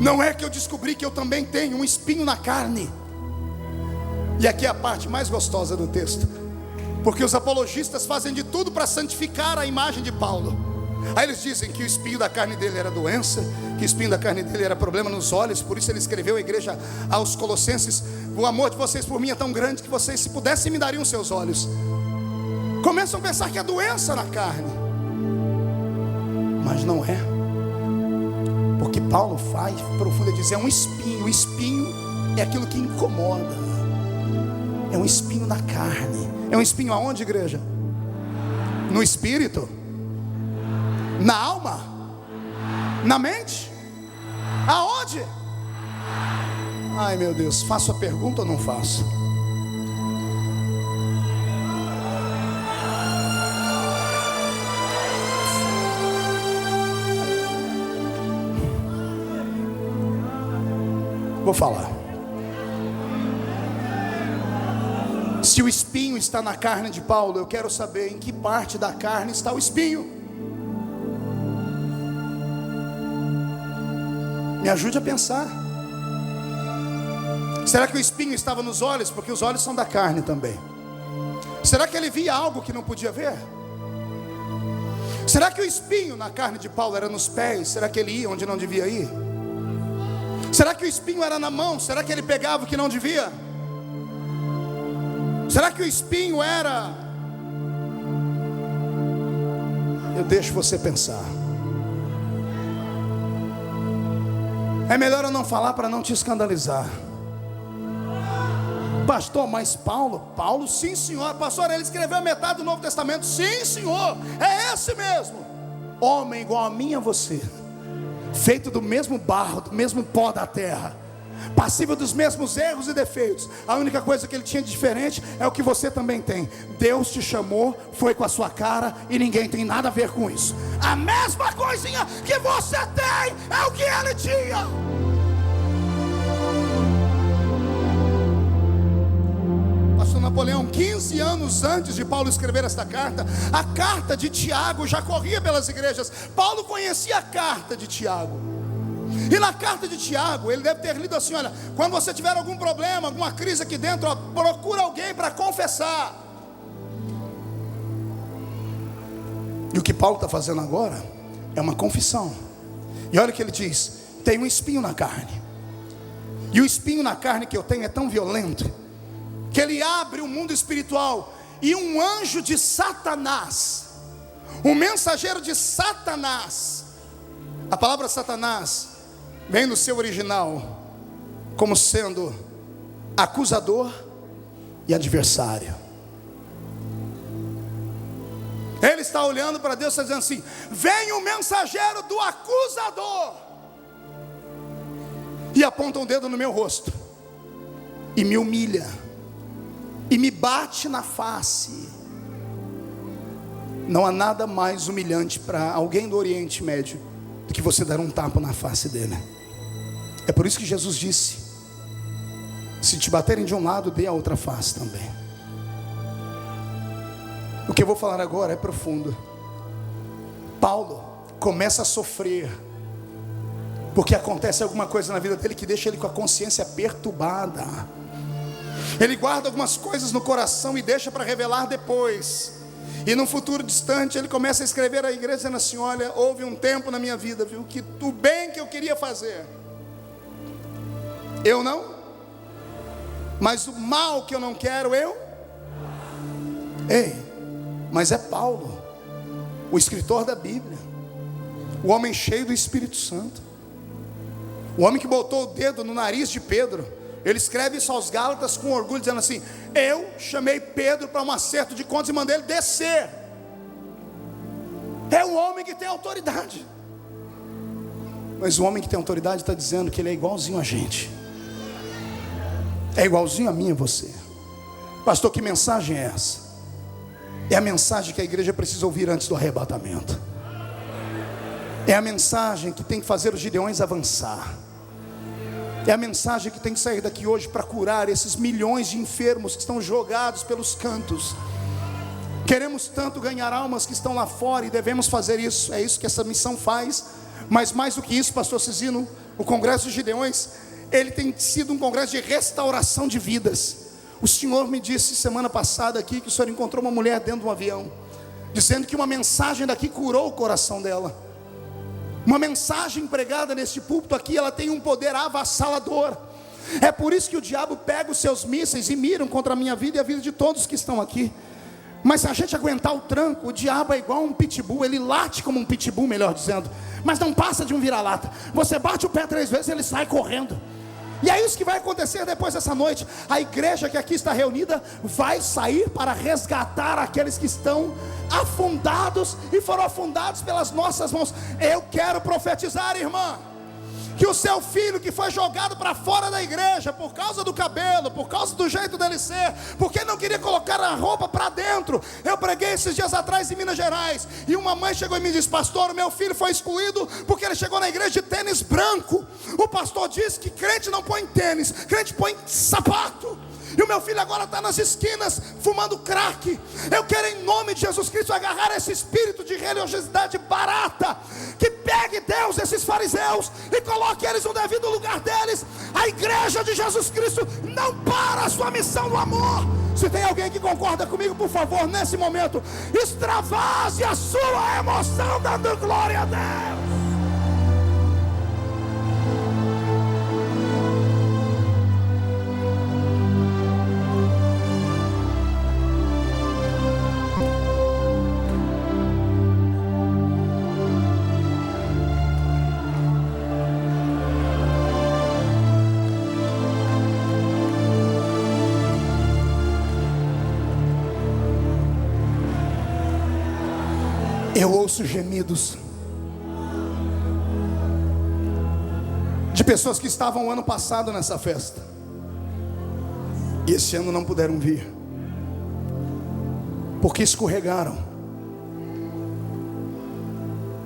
Não é que eu descobri que eu também tenho um espinho na carne. E aqui é a parte mais gostosa do texto, porque os apologistas fazem de tudo para santificar a imagem de Paulo. Aí eles dizem que o espinho da carne dele era doença, que o espinho da carne dele era problema nos olhos. Por isso ele escreveu à igreja, aos Colossenses: o amor de vocês por mim é tão grande que vocês, se pudessem, me dariam seus olhos. Começam a pensar que é doença na carne, mas não é. Porque Paulo faz profundo, ele diz: é um espinho. O espinho é aquilo que incomoda. É um espinho na carne. É um espinho aonde, igreja? No espírito? Na alma? Na mente? Aonde? Ai, meu Deus, faço a pergunta ou não faço? Vou falar. Se o espinho está na carne de Paulo, eu quero saber em que parte da carne está o espinho. Me ajude a pensar. Será que o espinho estava nos olhos? Porque os olhos são da carne também. Será que ele via algo que não podia ver? Será que o espinho na carne de Paulo era nos pés? Será que ele ia onde não devia ir? Será que o espinho era na mão? Será que ele pegava o que não devia? Será que o espinho era... Eu deixo você pensar. É melhor eu não falar para não te escandalizar. Pastor, mas Paulo, sim senhor. Pastor, ele escreveu a metade do Novo Testamento. Sim senhor, é esse mesmo. Homem igual a mim e a você, feito do mesmo barro, do mesmo pó da terra, passível dos mesmos erros e defeitos. A única coisa que ele tinha de diferente é o que você também tem. Deus te chamou, foi com a sua cara, e ninguém tem nada a ver com isso. A mesma coisinha que você tem é o que ele tinha. Pastor Napoleão, 15 anos antes de Paulo escrever esta carta, a carta de Tiago já corria pelas igrejas. Paulo conhecia a carta de Tiago. E na carta de Tiago, ele deve ter lido assim: olha, quando você tiver algum problema, alguma crise aqui dentro, ó, procura alguém para confessar. E o que Paulo está fazendo agora é uma confissão. E olha o que ele diz: tem um espinho na carne. E o espinho na carne que eu tenho é tão violento que ele abre o mundo espiritual, e um anjo de Satanás, um mensageiro de Satanás. A palavra Satanás vem no seu original como sendo acusador e adversário. Ele está olhando para Deus e está dizendo assim: vem o mensageiro do acusador e aponta um dedo no meu rosto e me humilha e me bate na face. Não há nada mais humilhante para alguém do Oriente Médio do que você dar um tapa na face dele. É por isso que Jesus disse: se te baterem de um lado, dê a outra face também. O que eu vou falar agora é profundo. Paulo começa a sofrer porque acontece alguma coisa na vida dele que deixa ele com a consciência perturbada. Ele guarda algumas coisas no coração e deixa para revelar depois. E num futuro distante ele começa a escrever à igreja dizendo assim: olha, houve um tempo na minha vida, viu, que o bem que eu queria fazer, eu não, mas o mal que eu não quero, eu. Ei, mas é Paulo, o escritor da Bíblia, o homem cheio do Espírito Santo, o homem que botou o dedo no nariz de Pedro. Ele escreve isso aos Gálatas com orgulho, dizendo assim: eu chamei Pedro para um acerto de contas e mandei ele descer. É um homem que tem autoridade. Mas o homem que tem autoridade está dizendo que ele é igualzinho a gente, é igualzinho a mim e a você. Pastor, que mensagem é essa? É a mensagem que a igreja precisa ouvir antes do arrebatamento. É a mensagem que tem que fazer os gideões avançar. É a mensagem que tem que sair daqui hoje para curar esses milhões de enfermos que estão jogados pelos cantos. Queremos tanto ganhar almas que estão lá fora e devemos fazer isso. É isso que essa missão faz. Mas mais do que isso, pastor Cizino, o Congresso dos Gideões, ele tem sido um congresso de restauração de vidas. O senhor me disse semana passada aqui que o senhor encontrou uma mulher dentro de um avião, dizendo que uma mensagem daqui curou o coração dela. Uma mensagem pregada neste púlpito aqui, ela tem um poder avassalador. É por isso que o diabo pega os seus mísseis e miram contra a minha vida e a vida de todos que estão aqui. Mas se a gente aguentar o tranco, o diabo é igual um pitbull. Ele late como um pitbull, melhor dizendo, mas não passa de um vira-lata. Você bate o pé 3 vezes e ele sai correndo. E é isso que vai acontecer depois dessa noite. A igreja que aqui está reunida vai sair para resgatar aqueles que estão afundados e foram afundados pelas nossas mãos. Eu quero profetizar, irmã, que o seu filho que foi jogado para fora da igreja por causa do cabelo, por causa do jeito dele ser, porque não queria colocar a roupa para dentro. Eu preguei esses dias atrás em Minas Gerais, e uma mãe chegou e me disse: pastor, o meu filho foi excluído porque ele chegou na igreja de tênis branco. O pastor disse que crente não põe tênis, crente põe sapato. E o meu filho agora está nas esquinas fumando crack. Eu quero, em nome de Jesus Cristo, agarrar esse espírito de religiosidade barata, que pegue Deus, esses fariseus, e coloque eles no devido lugar deles. A igreja de Jesus Cristo não para a sua missão no amor. Se tem alguém que concorda comigo, por favor, nesse momento, extravase a sua emoção dando glória a Deus. Eu ouço gemidos de pessoas que estavam ano passado nessa festa e esse ano não puderam vir, porque escorregaram,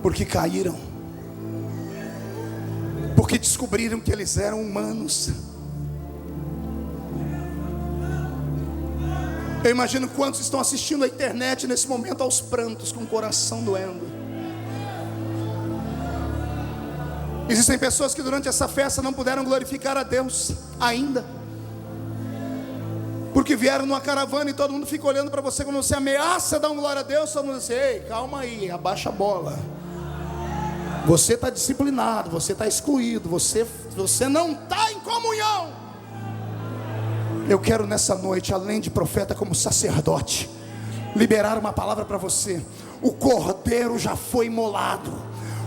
porque caíram, porque descobriram que eles eram humanos. Eu imagino quantos estão assistindo a internet nesse momento aos prantos, com o coração doendo. Existem pessoas que durante essa festa não puderam glorificar a Deus ainda, porque vieram numa caravana e todo mundo fica olhando para você. Quando você ameaça dar uma glória a Deus, todo mundo diz: ei, calma aí, abaixa a bola. Você está disciplinado, você está excluído, você não está em comunhão. Eu quero nessa noite, além de profeta, como sacerdote, liberar uma palavra para você. O cordeiro já foi imolado,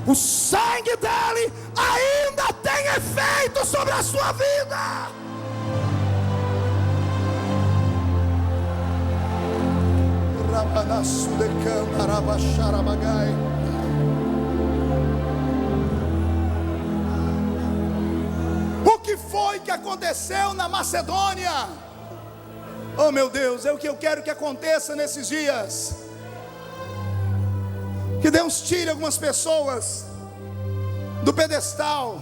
o sangue dele ainda tem efeito sobre a sua vida. O que foi que aconteceu na Macedônia? Oh meu Deus, é o que eu quero que aconteça nesses dias. Que Deus tire algumas pessoas do pedestal,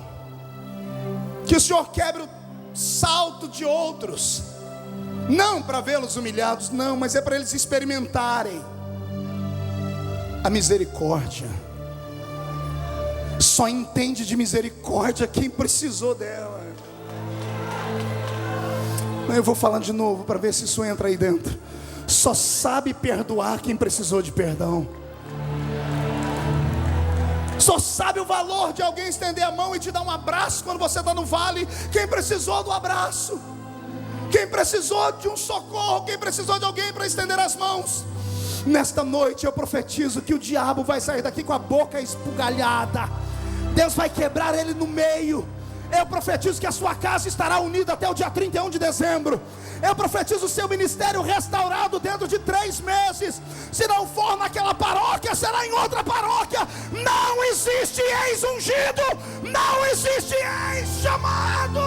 que o Senhor quebre o salto de outros, não para vê-los humilhados, não, mas é para eles experimentarem a misericórdia. Só entende de misericórdia quem precisou dela. Eu vou falar de novo para ver se isso entra aí dentro. Só sabe perdoar quem precisou de perdão. Só sabe o valor de alguém estender a mão e te dar um abraço quando você está no vale, quem precisou do abraço, quem precisou de um socorro, quem precisou de alguém para estender as mãos. Nesta noite eu profetizo que o diabo vai sair daqui com a boca esbugalhada. Deus vai quebrar ele no meio. Eu profetizo que a sua casa estará unida até o dia 31 de dezembro. Eu profetizo o seu ministério restaurado dentro de 3 meses. Se não for naquela paróquia, será em outra paróquia. Não existe ex-ungido, não existe ex-chamado.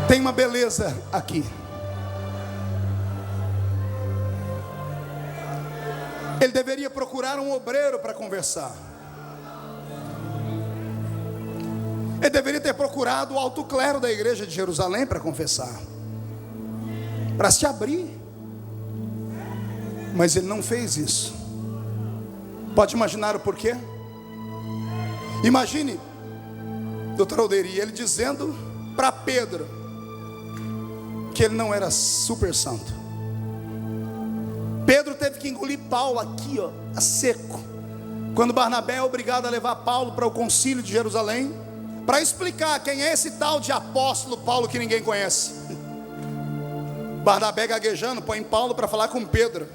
Tem uma beleza aqui. Ele deveria procurar um obreiro para conversar. Ele deveria ter procurado o alto clero da igreja de Jerusalém para confessar, para se abrir. Mas ele não fez isso. Pode imaginar o porquê? Imagine, doutor Alderi, ele dizendo para Pedro que ele não era super santo. Pedro teve que engolir Paulo aqui, ó, a seco. Quando Barnabé é obrigado a levar Paulo para o concílio de Jerusalém, para explicar quem é esse tal de apóstolo Paulo que ninguém conhece. Barnabé gaguejando, põe Paulo para falar com Pedro.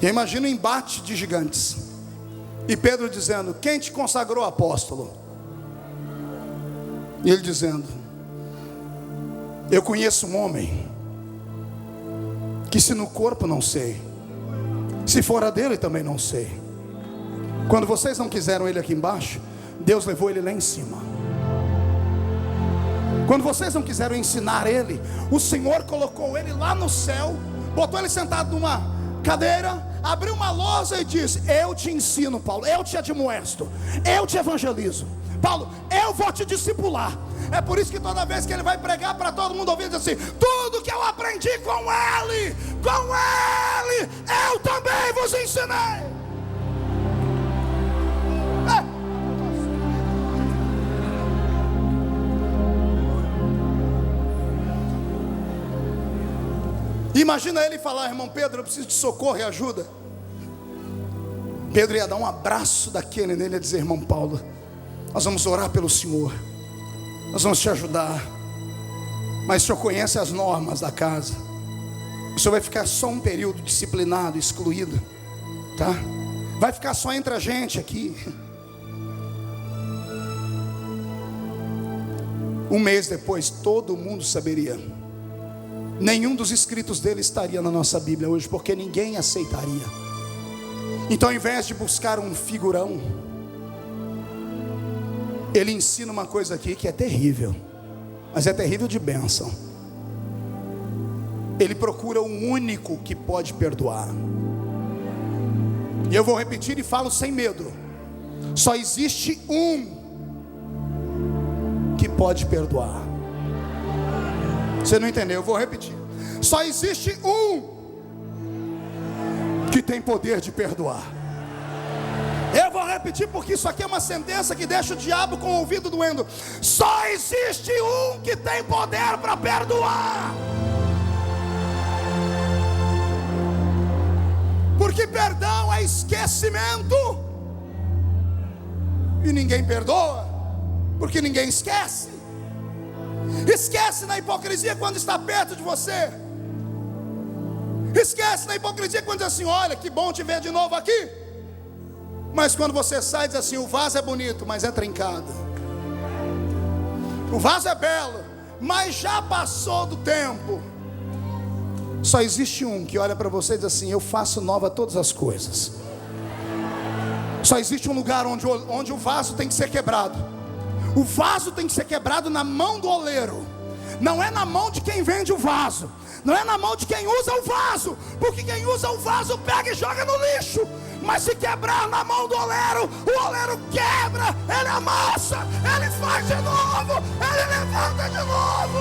E imagina um embate de gigantes. E Pedro dizendo: quem te consagrou apóstolo? E ele dizendo: eu conheço um homem que se no corpo não sei, se fora dele também não sei. Quando vocês não quiseram ele aqui embaixo, Deus levou ele lá em cima. Quando vocês não quiseram ensinar ele, o Senhor colocou ele lá no céu, botou ele sentado numa cadeira, abriu uma lousa e disse: eu te ensino, Paulo, eu te admoesto, eu te evangelizo, Paulo, eu vou te discipular. É por isso que toda vez que ele vai pregar para todo mundo ouvir, diz assim: tudo que eu aprendi com ele, eu também vos ensinei. Imagina ele falar: irmão Pedro, eu preciso de socorro e ajuda. Pedro ia dar um abraço daquele nele e dizer: irmão Paulo, nós vamos orar pelo senhor, nós vamos te ajudar, mas o senhor conhece as normas da casa, o senhor vai ficar só um período disciplinado, excluído, tá? Vai ficar só entre a gente aqui. Um mês depois todo mundo saberia. Nenhum dos escritos dele estaria na nossa Bíblia hoje, porque ninguém aceitaria. Então, ao invés de buscar um figurão, ele ensina uma coisa aqui que é terrível, mas é terrível de bênção. Ele procura um único que pode perdoar. E eu vou repetir e falo sem medo: só existe um que pode perdoar. Você não entendeu? Eu vou repetir. Só existe um que tem poder de perdoar. Eu vou repetir porque isso aqui é uma sentença que deixa o diabo com o ouvido doendo. Só existe um que tem poder para perdoar. Porque perdão é esquecimento, e ninguém perdoa porque ninguém esquece. Esquece na hipocrisia quando está perto de você. Esquece na hipocrisia quando diz assim: olha, que bom te ver de novo aqui. Mas quando você sai, diz assim: o vaso é bonito, mas é trincado. O vaso é belo, mas já passou do tempo. Só existe um que olha para você e diz assim: eu faço nova todas as coisas. Só existe um lugar onde o vaso tem que ser quebrado. O vaso tem que ser quebrado na mão do oleiro. Não é na mão de quem vende o vaso, não é na mão de quem usa o vaso, porque quem usa o vaso pega e joga no lixo. Mas se quebrar na mão do oleiro, o oleiro quebra, ele amassa, ele faz de novo, ele levanta de novo.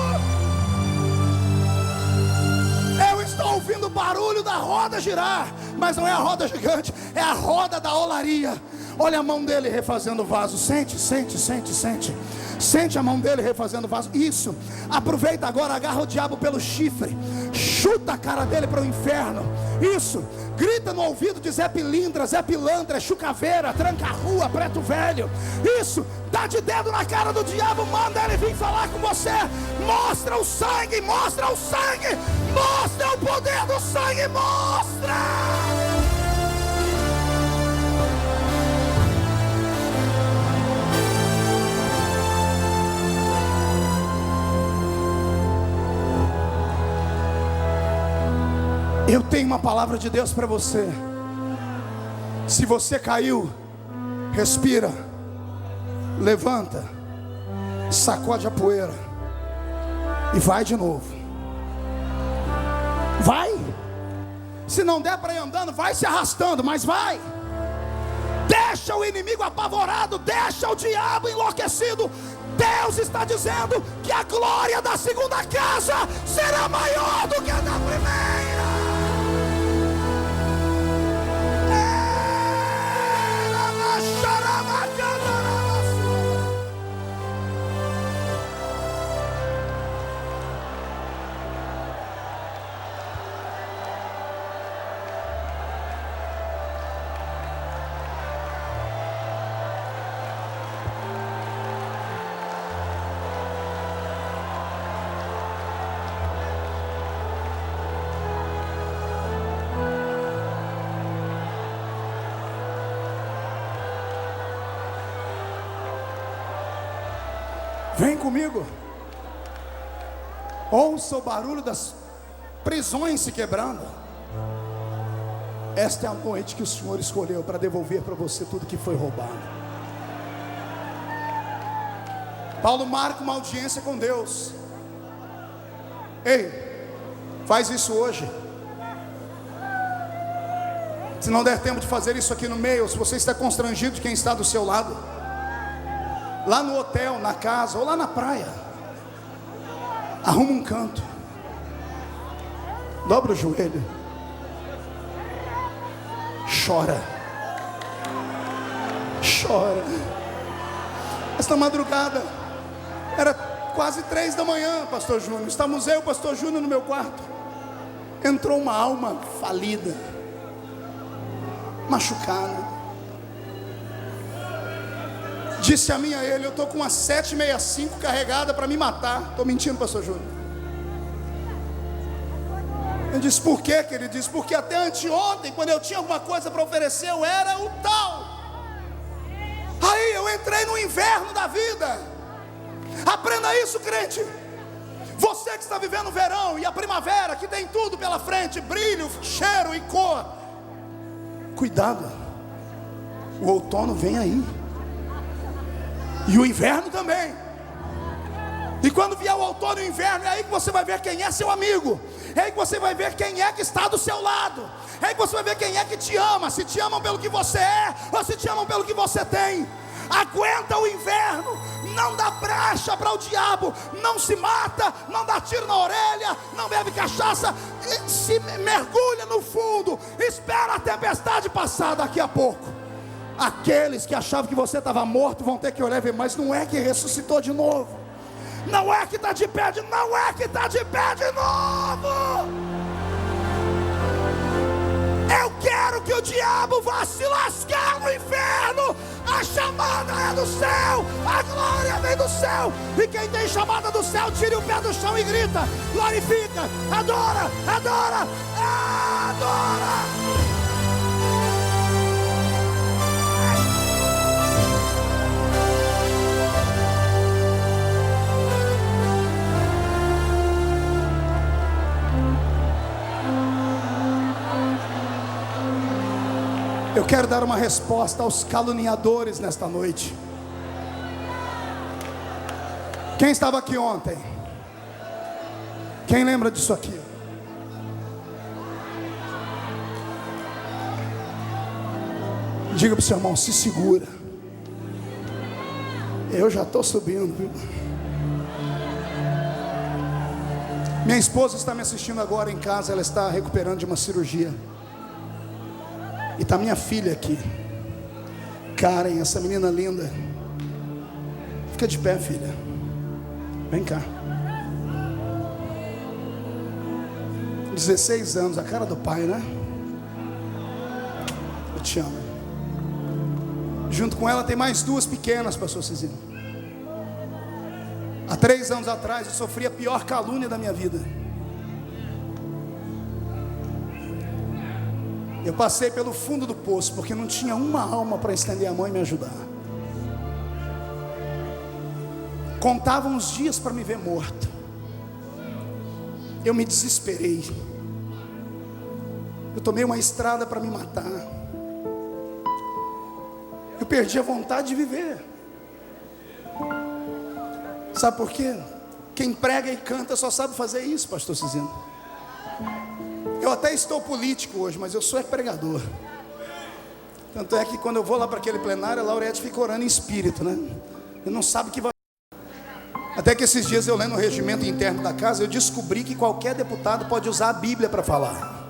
Eu estou ouvindo o barulho da roda girar, mas não é a roda gigante, é a roda da olaria. Olha a mão dele refazendo o vaso. Sente, sente, sente, sente. Sente a mão dele refazendo o vaso. Isso. Aproveita agora, agarra o diabo pelo chifre, chuta a cara dele para o inferno. Isso. Grita no ouvido de Zé Pilindra, Zé Pilantra, Chucaveira, Tranca-Rua, Preto Velho. Isso. Dá de dedo na cara do diabo, manda ele vir falar com você. Mostra o sangue, mostra o sangue, mostra o poder do sangue, mostra. Eu tenho uma palavra de Deus para você. Se você caiu, respira, levanta, sacode a poeira, E vai de novo. Vai. Se não der para ir andando, vai se arrastando, mas vai. Deixa o inimigo apavorado, deixa o diabo enlouquecido. Deus está dizendo que a glória da segunda casa será maior do que a da primeira. Vem comigo. Ouça o barulho das prisões se quebrando. Esta é a noite que o Senhor escolheu para devolver para você tudo que foi roubado. Paulo marca uma audiência com Deus. Ei, faz isso hoje. Se não der tempo de fazer isso aqui no meio, se você está constrangido de quem está do seu lado, lá no hotel, na casa ou lá na praia, arruma um canto, dobra o joelho, chora. Esta madrugada era quase 3 da manhã, pastor Júnior. Estamos eu e o pastor Júnior no meu quarto. Entrou uma alma falida, machucada. Disse a mim a ele: eu estou com uma 765 carregada para me matar. Estou mentindo, pastor Júnior? Eu disse: por quê? Que ele disse: porque até anteontem, quando eu tinha alguma coisa para oferecer, eu era o tal. Aí eu entrei no inverno da vida. Aprenda isso, crente. Você que está vivendo o verão e a primavera, que tem tudo pela frente, brilho, cheiro e cor, cuidado, o outono vem aí. E o inverno também. E quando vier o outono e o inverno, é aí que você vai ver quem é seu amigo. É aí que você vai ver quem é que está do seu lado. É aí que você vai ver quem é que te ama. Se te amam pelo que você é, ou se te amam pelo que você tem. Aguenta o inverno. Não dá brecha para o diabo. Não se mata, não dá tiro na orelha, não bebe cachaça. Se mergulha no fundo. Espera a tempestade passar daqui a pouco. Aqueles que achavam que você estava morto vão ter que olhar e ver, mas não é que ressuscitou de novo. Não é que está de pé de novo. Não é que está de pé de novo. Eu quero que o diabo vá se lascar no inferno. A chamada é do céu, a glória vem do céu. E quem tem chamada do céu, tire o pé do chão e grita, glorifica, adora, adora, adora. Eu quero dar uma resposta aos caluniadores nesta noite. Quem estava aqui ontem? Quem lembra disso aqui? Diga para o seu irmão: se segura. Eu já estou subindo, viu? Minha esposa está me assistindo agora em casa. Ela está recuperando de uma cirurgia. E está minha filha aqui, Karen, essa menina linda. Fica de pé, filha. Vem cá. 16 anos, a cara do pai, né? Eu te amo. Junto com ela tem mais 2 pequenas, pastor Cizinho. Há 3 anos atrás eu sofri a pior calúnia da minha vida. Eu passei pelo fundo do poço, porque não tinha uma alma para estender a mão e me ajudar. Contavam os dias para me ver morto. Eu me desesperei. Eu tomei uma estrada para me matar. Eu perdi a vontade de viver. Sabe por quê? Quem prega e canta só sabe fazer isso, pastor Cizino. Eu até estou político hoje, mas eu sou pregador. Tanto é que quando eu vou lá para aquele plenário, a Laurete fica orando em espírito, né? Eu não sabe o que vai. Até que esses dias eu lendo o regimento interno da casa, eu descobri que qualquer deputado pode usar a Bíblia para falar.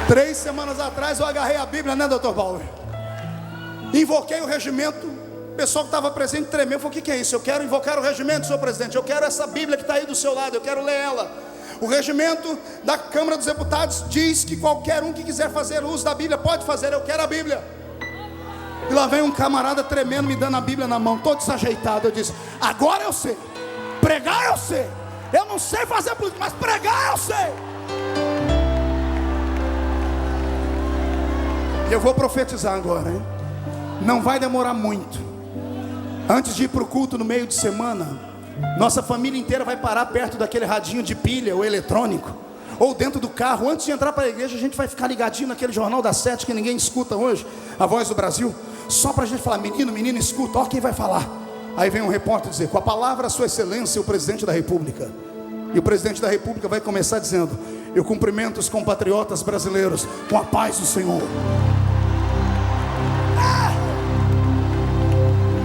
Três semanas atrás eu agarrei a Bíblia, né, doutor Paulo? Invoquei o regimento. O pessoal que estava presente tremeu. Falei, o que é isso? Eu quero invocar o regimento, senhor presidente. Eu quero essa Bíblia que está aí do seu lado, eu quero ler ela. O regimento da Câmara dos Deputados diz que qualquer um que quiser fazer uso da Bíblia pode fazer. Eu quero a Bíblia. E lá vem um camarada tremendo, me dando a Bíblia na mão, todo desajeitado. Eu disse, agora eu sei. Pregar eu sei. Eu não sei fazer política, mas pregar eu sei. E eu vou profetizar agora, hein? Não vai demorar muito. Antes de ir para o culto no meio de semana, nossa família inteira vai parar perto daquele radinho de pilha ou eletrônico, ou dentro do carro. Antes de entrar para a igreja, a gente vai ficar ligadinho naquele jornal das 7 que ninguém escuta hoje, A Voz do Brasil, só para a gente falar, menino, escuta, ó quem vai falar. Aí vem um repórter dizer, com a palavra sua excelência, o presidente da república. E o presidente da república vai começar dizendo, eu cumprimento os compatriotas brasileiros com a paz do Senhor.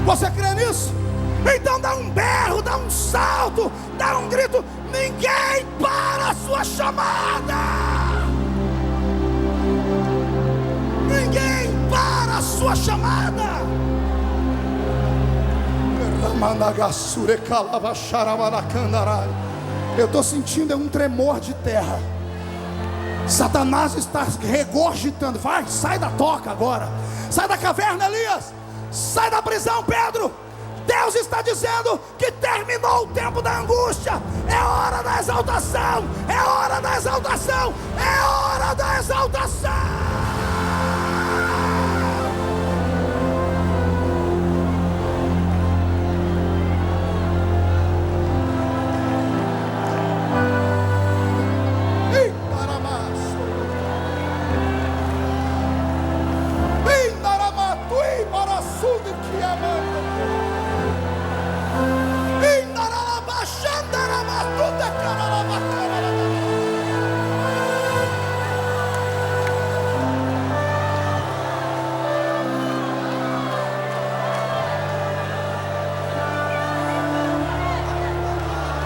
Você crê nisso? Então dá um berro, dá um salto, dá um grito. Ninguém para a sua chamada. Ninguém para a sua chamada. Eu estou sentindo um tremor de terra. Satanás está regurgitando. Vai, sai da toca agora. Sai da caverna, Elias. Sai da prisão, Pedro. Deus está dizendo que terminou o tempo da angústia. É hora da exaltação. É hora da exaltação. É hora da exaltação.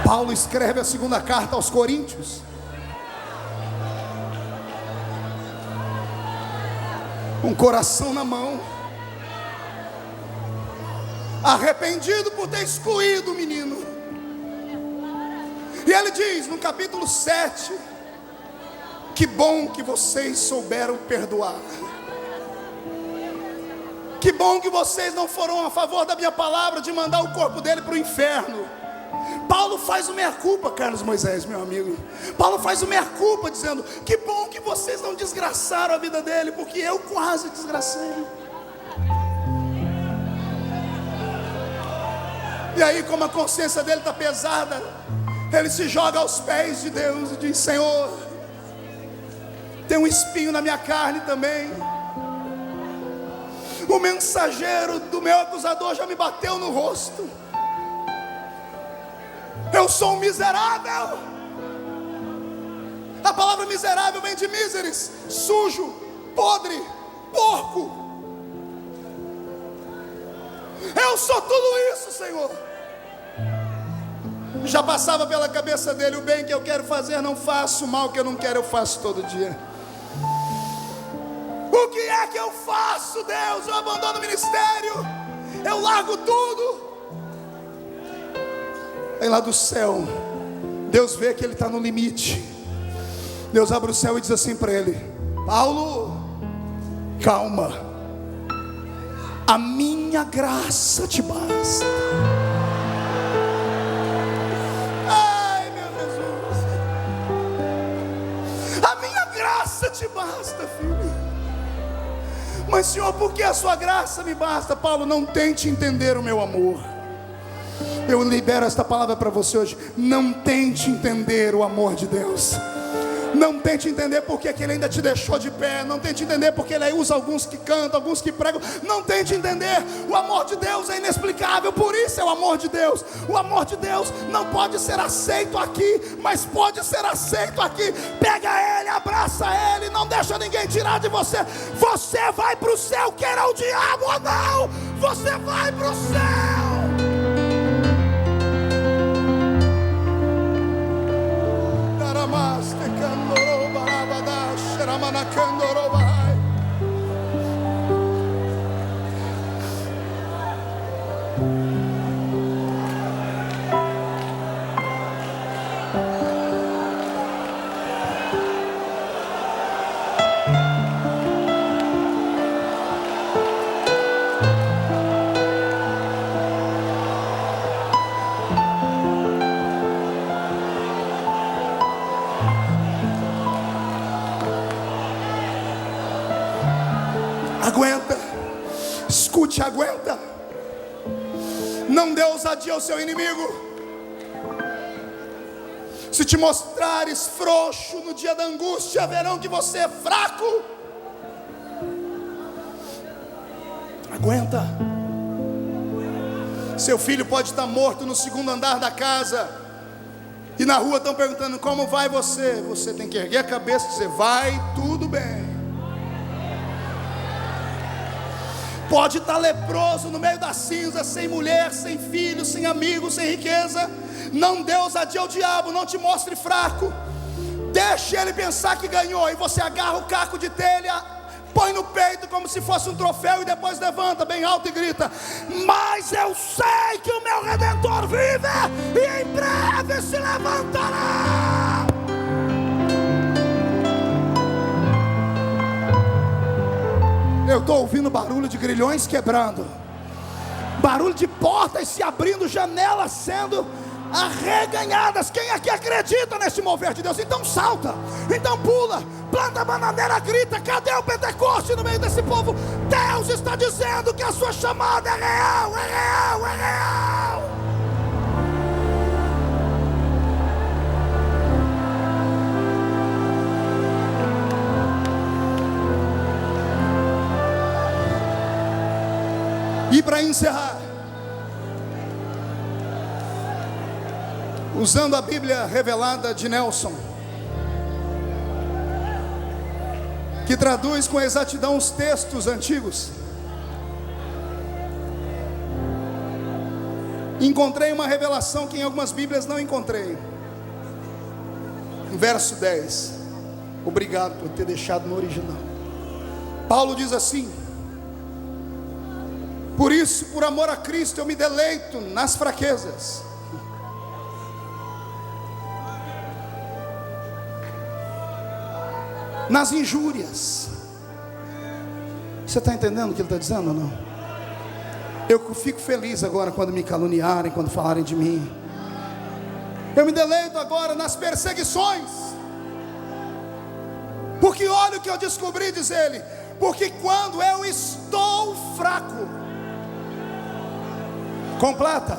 Paulo escreve a segunda carta aos Coríntios. Um coração na mão, arrependido por ter excluído o menino. E ele diz no capítulo 7, que bom que vocês souberam perdoar. Que bom que vocês não foram a favor da minha palavra de mandar o corpo dele para o inferno. Paulo faz o meia-culpa, Carlos Moisés, meu amigo. Paulo faz o meia-culpa dizendo, que bom que vocês não desgraçaram a vida dele, porque eu quase desgracei. E aí, como a consciência dele está pesada, ele se joga aos pés de Deus e diz, Senhor, tem um espinho na minha carne também. O mensageiro do meu acusador já me bateu no rosto. Eu sou um miserável. A palavra miserável vem de miseres, sujo, podre, porco. Eu sou tudo isso, Senhor. Já passava pela cabeça dele, o bem que eu quero fazer não faço, o mal que eu não quero eu faço todo dia. O que é que eu faço, Deus? Eu abandono o ministério, eu largo tudo. Aí lá do céu, Deus vê que ele está no limite. Deus abre o céu e diz assim para ele, Paulo, calma, a minha graça te basta. Ai meu Jesus, a minha graça te basta, filho. Mas Senhor, por que a sua graça me basta? Paulo, não tente entender o meu amor. Eu libero esta palavra para você hoje. Não tente entender o amor de Deus. Não tente entender porque que Ele ainda te deixou de pé. Não tente entender porque Ele usa alguns que cantam, alguns que pregam. Não tente entender. O amor de Deus é inexplicável. Por isso é o amor de Deus. O amor de Deus não pode ser aceito aqui, mas pode ser aceito aqui. Pega Ele, abraça Ele, não deixa ninguém tirar de você. Você vai para o céu, queira o diabo ou não. Você vai para o céu. Aguenta, escute, aguenta. Não dê ousadia ao seu inimigo. Se te mostrares frouxo no dia da angústia, verão que você é fraco. Aguenta. Seu filho pode estar morto no segundo andar da casa, e na rua estão perguntando: como vai você? Você tem que erguer a cabeça e dizer: vai tudo bem. Pode estar leproso no meio das cinzas, sem mulher, sem filho, sem amigos, sem riqueza. Não dê ousadia ao diabo, não te mostre fraco. Deixe ele pensar que ganhou, e você agarra o caco de telha, põe no peito como se fosse um troféu, e depois levanta bem alto e grita: mas eu sei que o meu Redentor vive, e em breve se levantará. Eu estou ouvindo barulho de grilhões quebrando, barulho de portas se abrindo, janelas sendo arreganhadas. Quem aqui acredita nesse mover de Deus? Então salta, então pula, planta a bananeira, grita: cadê o Pentecoste no meio desse povo? Deus está dizendo que a sua chamada é real, é real, é real. E para encerrar, usando a Bíblia revelada de Nelson, que traduz com exatidão os textos antigos, encontrei uma revelação que em algumas Bíblias não encontrei. No verso 10, obrigado por ter deixado no original. Paulo diz assim: por isso, por amor a Cristo, eu me deleito nas fraquezas, nas injúrias. Você está entendendo o que ele está dizendo ou não? Eu fico feliz agora quando me caluniarem, quando falarem de mim. Eu me deleito agora nas perseguições, porque olha o que eu descobri, diz ele: porque quando eu estou fraco. Completa.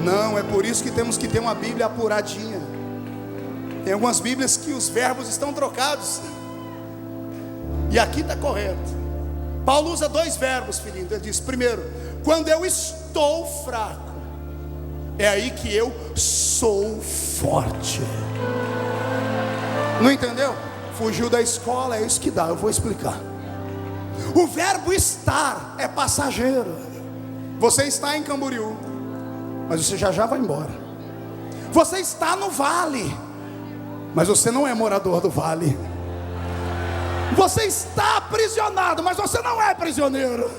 Não, é por isso que temos que ter uma Bíblia apuradinha. Tem algumas Bíblias que os verbos estão trocados, e aqui está correto. Paulo usa dois verbos, filhinho. Ele diz: primeiro, quando eu estou fraco, é aí que eu sou forte. Não entendeu? Fugiu da escola, é isso que dá, eu vou explicar. O verbo estar é passageiro. Você está em Camboriú, mas você já vai embora. Você está no vale, mas você não é morador do vale. Você está aprisionado, mas você não é prisioneiro.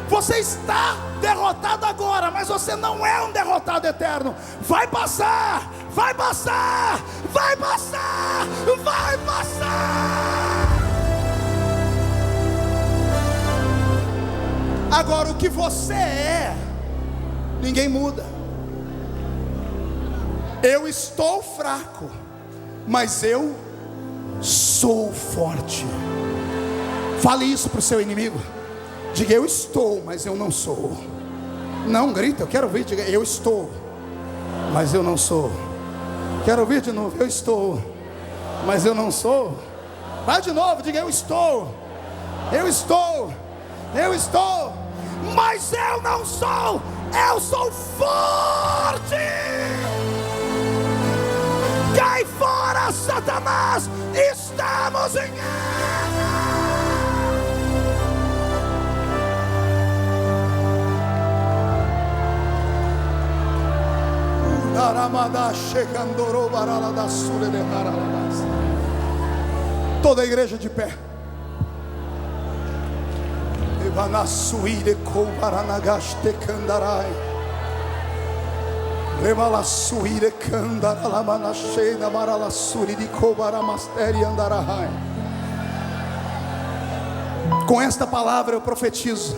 Você está derrotado agora, mas você não é um derrotado eterno. Vai passar, vai passar, vai passar, vai passar. Agora, o que você é, ninguém muda. Eu estou fraco, mas eu sou forte. Fale isso para o seu inimigo. Diga: eu estou, mas eu não sou. Não grita, eu quero ouvir. Diga: eu estou, mas eu não sou. Quero ouvir de novo. Eu estou, mas eu não sou. Vai de novo, diga: eu estou, eu estou, eu estou, mas eu não sou. Eu sou forte. Cai fora, Satanás. Estamos em guerra. Toda a igreja de pé. Com esta palavra eu profetizo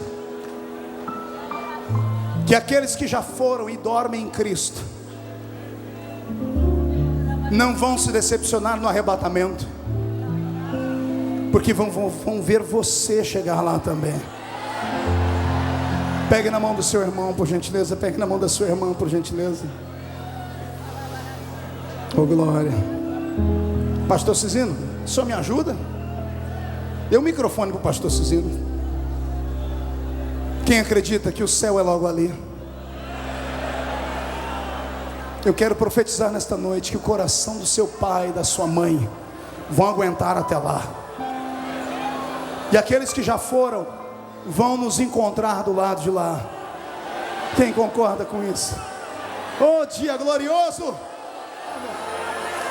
que aqueles que já foram e dormem em Cristo não vão se decepcionar no arrebatamento, porque vão ver você chegar lá também. Pegue na mão do seu irmão, por gentileza. Pegue na mão da sua irmã, por gentileza. Oh, glória. Pastor Cizino, o senhor me ajuda? Dê um microfone para o pastor Cizino. Quem acredita que o céu é logo ali? Eu quero profetizar nesta noite que o coração do seu pai e da sua mãe vão aguentar até lá. E aqueles que já foram vão nos encontrar do lado de lá. Quem concorda com isso? Oh, dia glorioso!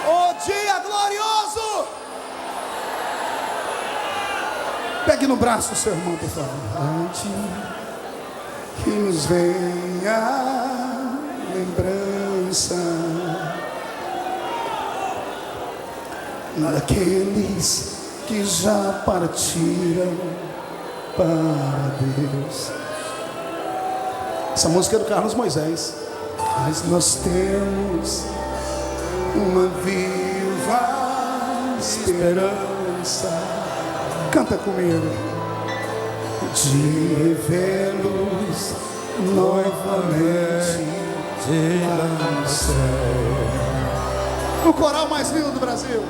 Oh, dia glorioso! Pegue no braço o seu irmão, por favor. Antes que nos venha a lembrança daqueles que já partiram para Deus. Essa música é do Carlos Moisés. Mas nós temos uma viva esperança. Canta comigo. De revê-los novamente lá no céu. O coral mais lindo do Brasil.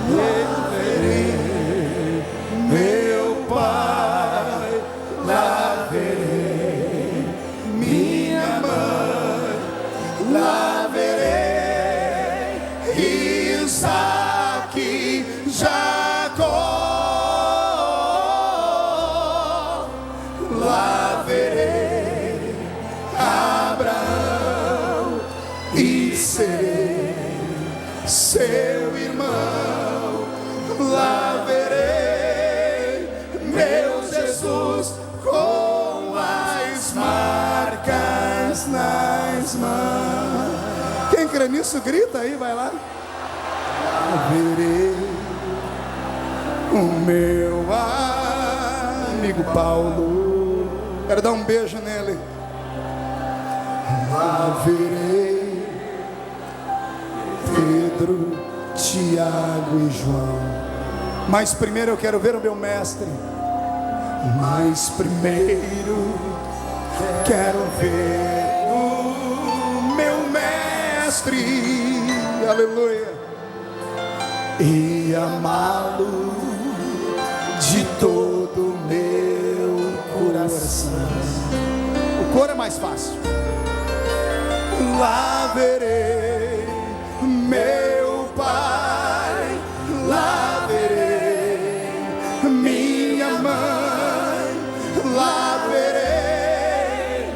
Eu verei meu Pai, lá verei minha mãe, lá verei Isaque, Jacó, lá verei Abraão e serei seu irmão. Lá verei meu Jesus com as marcas nas mãos. Quem crê nisso, grita aí, vai lá. Lá verei o meu amigo Paulo. Quero dar um beijo nele. Lá verei Pedro, Tiago e João. Mas primeiro eu quero ver o meu mestre. Mas primeiro quero ver o meu mestre. Aleluia. E amá-lo de todo o meu coração. O coro é mais fácil. Lá verei meu Pai, lá verei minha mãe, lá verei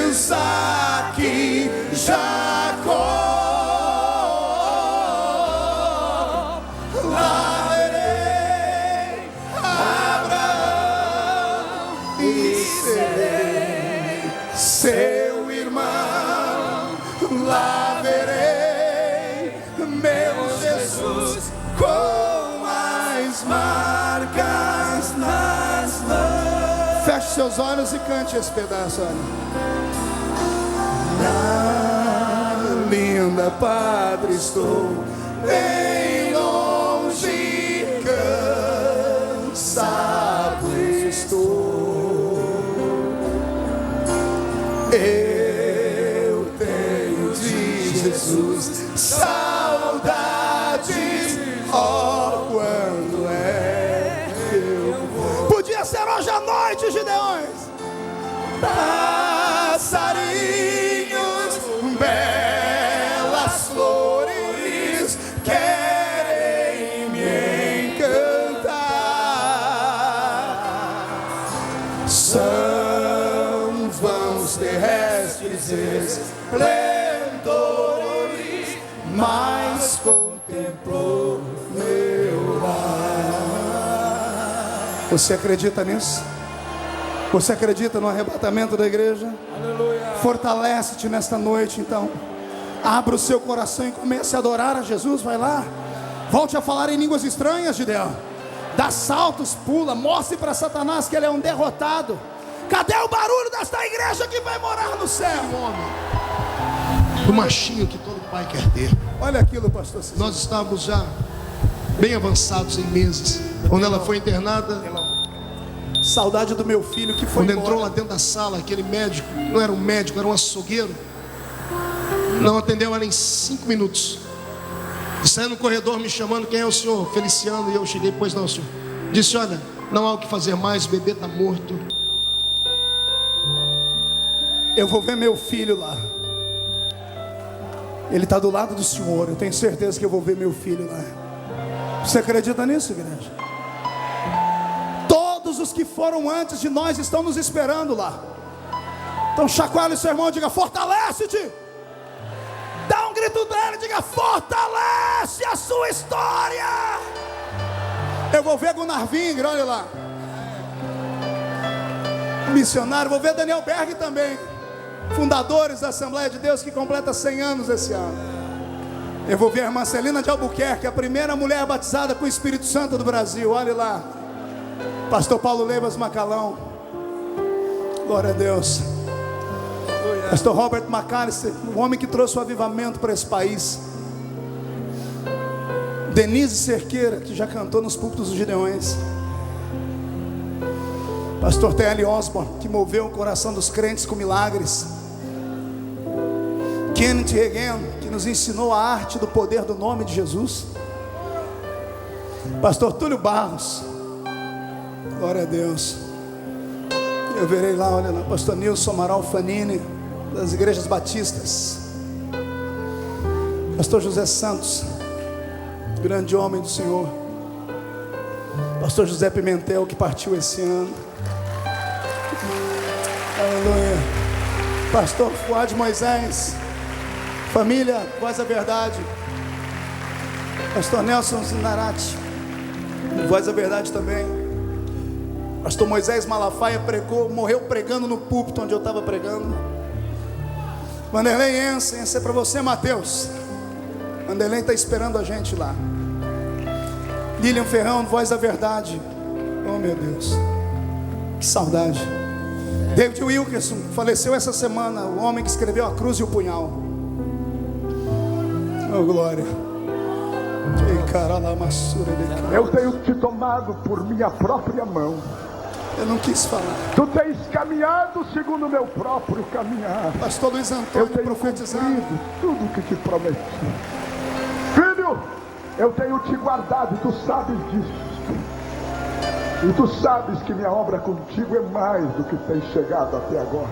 Isaque, Jacó, lá verei Abraão e serei seu irmão, lá verei meu Jesus com as marcas nas mãos. Feche seus olhos e cante esse pedaço. Na linda pátria estou, bem longe, cansado estou. Eu tenho de Jesus Jesus. Saudades, oh, quando é que eu vou. Podia ser hoje à noite, Gideões. Passarinhos, belas flores, querem me encantar. São vãos terrestres esplendores, mas contemplou meu lar. Você acredita nisso? Você acredita no arrebatamento da igreja? Aleluia. Fortalece-te nesta noite, então. Abra o seu coração e comece a adorar a Jesus. Vai lá. Volte a falar em línguas estranhas, Gideão. Dá saltos, pula. Mostre para Satanás que ele é um derrotado. Cadê o barulho desta igreja que vai morar no céu? O machinho que todo pai quer ter. Olha aquilo, pastor Cícero. Nós estávamos já bem avançados em meses. Quando ela foi internada, saudade do meu filho que foi quando embora. entrou lá dentro da sala, aquele médico, não era um médico, era um açougueiro, não atendeu ela em 5 minutos. E saiu no corredor me chamando: quem é o senhor? Feliciano. E eu cheguei: pois não, senhor. Disse: olha, não há o que fazer mais, o bebê está morto. Eu vou ver meu filho lá. Ele está do lado do senhor. Eu tenho certeza que eu vou ver meu filho lá. Você acredita nisso, igreja? Todos os que foram antes de nós estão nos esperando lá. Então chacoalhe o seu irmão e diga: fortalece-te. Dá um grito dele e diga: fortalece a sua história. Eu vou ver Gunnar Wingre, olha lá, missionário. Vou ver Daniel Berg também, fundadores da Assembleia de Deus, que completa 100 anos esse ano. Eu vou ver a irmã Celina de Albuquerque, a primeira mulher batizada com o Espírito Santo do Brasil, olha lá. Pastor Paulo Lebas Macalão, glória a Deus. Pastor Robert McAllister, o homem que trouxe o avivamento para esse país. Denise Cerqueira, que já cantou nos púlpitos dos Gideões. Pastor T.L. Osborne, que moveu o coração dos crentes com milagres. Kenneth Hagin, que nos ensinou a arte do poder do nome de Jesus. Pastor Túlio Barros, glória a Deus. Eu verei lá, olha lá, Pastor Nilson Amaral Fanini, das igrejas batistas. Pastor José Santos, grande homem do Senhor. Pastor José Pimentel, que partiu esse ano. Aleluia. Pastor Fuad Moisés, família Voz da Verdade. Pastor Nelson Zinarati, Voz da Verdade também. Pastor Moisés Malafaia pregou, morreu pregando no púlpito onde eu estava pregando. Vanderlei Ensen, esse é para você, Mateus. Vanderlei está esperando a gente lá. Lilian Ferrão, Voz da Verdade. Oh meu Deus, que saudade. David Wilkerson, faleceu essa semana, o homem que escreveu A Cruz e o Punhal. Oh glória. Eu tenho te tomado por minha própria mão. Eu não quis falar. Tu tens caminhado segundo o meu próprio caminhar. Pastor Luiz Eu Antônio tenho profetizando. cumprido tudo o que te prometi. Filho, eu tenho te guardado e tu sabes disso. E tu sabes que minha obra contigo é mais do que tem chegado até agora.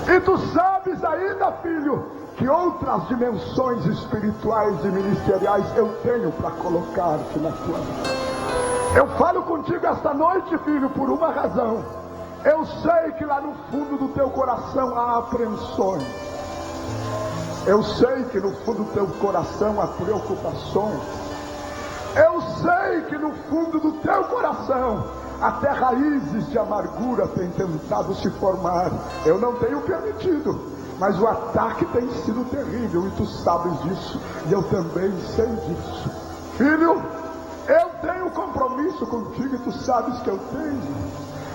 E tu sabes ainda, filho, que outras dimensões espirituais e ministeriais eu tenho para colocar-te na tua vida. Eu falo contigo esta noite, filho, por uma razão. Eu sei que lá no fundo do teu coração há apreensões. Eu sei que no fundo do teu coração há preocupações. Eu sei que no fundo do teu coração até raízes de amargura têm tentado se formar. Eu não tenho permitido, mas o ataque tem sido terrível e tu sabes disso, e eu também sei disso. Filho, eu tenho compromisso contigo e tu sabes que eu tenho.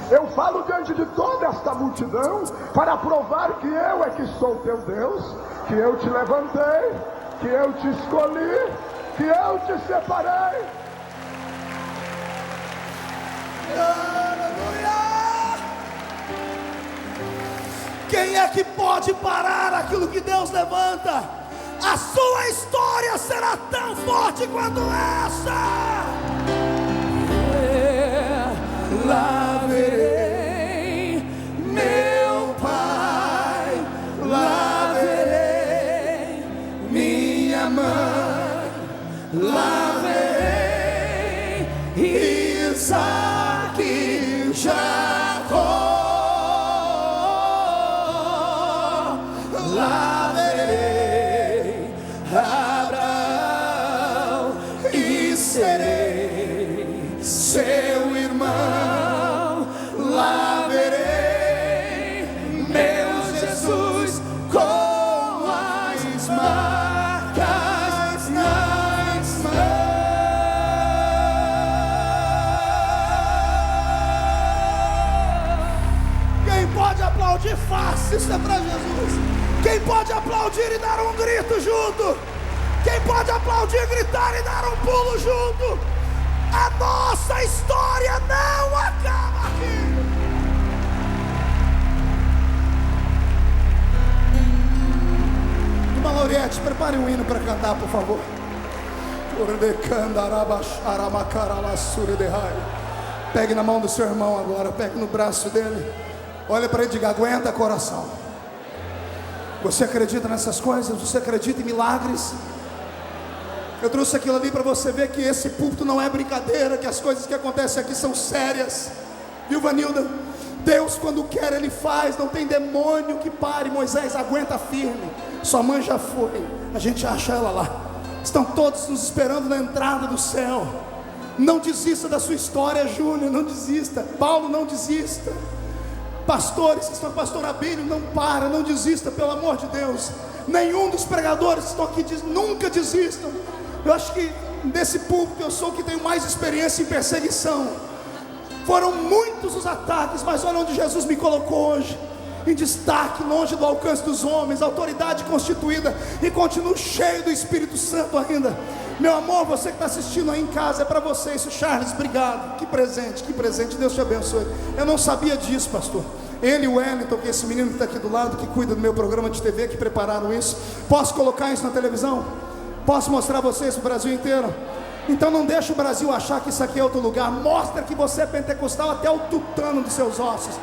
Eu falo diante de toda esta multidão para provar que eu é que sou teu Deus, que eu te levantei, que eu te escolhi, que eu te separei. Aleluia! Quem é que pode parar aquilo que Deus levanta? A sua história será tão forte quanto essa. Lá verei meu Pai, lá verei minha mãe, lá verei Isaac e Jacó, lá verei Abraão e serei seu irmão, lá verei meu Jesus com as marcas nas mãos. Quem pode aplaudir, faça isso é para Jesus. Quem pode aplaudir e dar um grito junto? Quem pode aplaudir, gritar e dar um pulo junto? A nossa história não acaba aqui. Irmã Lauriette, prepare um hino para cantar, por favor. Pegue na mão do seu irmão agora, pegue no braço dele. Olha para ele e diga: aguenta, coração. Você acredita nessas coisas? Você acredita em milagres? Eu trouxe aquilo ali para você ver que esse púlpito não é brincadeira, que as coisas que acontecem aqui são sérias. Viu, Vanilda? Deus, quando quer, Ele faz. Não tem demônio que pare. Moisés, aguenta firme. Sua mãe já foi. A gente acha ela lá. Estão todos nos esperando na entrada do céu. Não desista da sua história, Júnior. Não desista. Paulo, não desista. Pastores que estão, pastor Abílio, não para, não desista, pelo amor de Deus. Nenhum dos pregadores que estão aqui nunca desistam. Eu acho que desse púlpito eu sou o que tenho mais experiência em perseguição. Foram muitos os ataques, mas olha onde Jesus me colocou hoje, em destaque, longe do alcance dos homens, autoridade constituída, e continuo cheio do Espírito Santo ainda. Meu amor, você que está assistindo aí em casa, é para você isso. Charles, obrigado, que presente, Deus te abençoe. Eu não sabia disso, pastor. Ele e o Wellington, que é esse menino que está aqui do lado, que cuida do meu programa de TV, que prepararam isso. Posso colocar isso na televisão? Posso mostrar vocês para o Brasil inteiro? Então não deixa o Brasil achar que isso aqui é outro lugar. Mostra que você é pentecostal até o tutano dos seus ossos.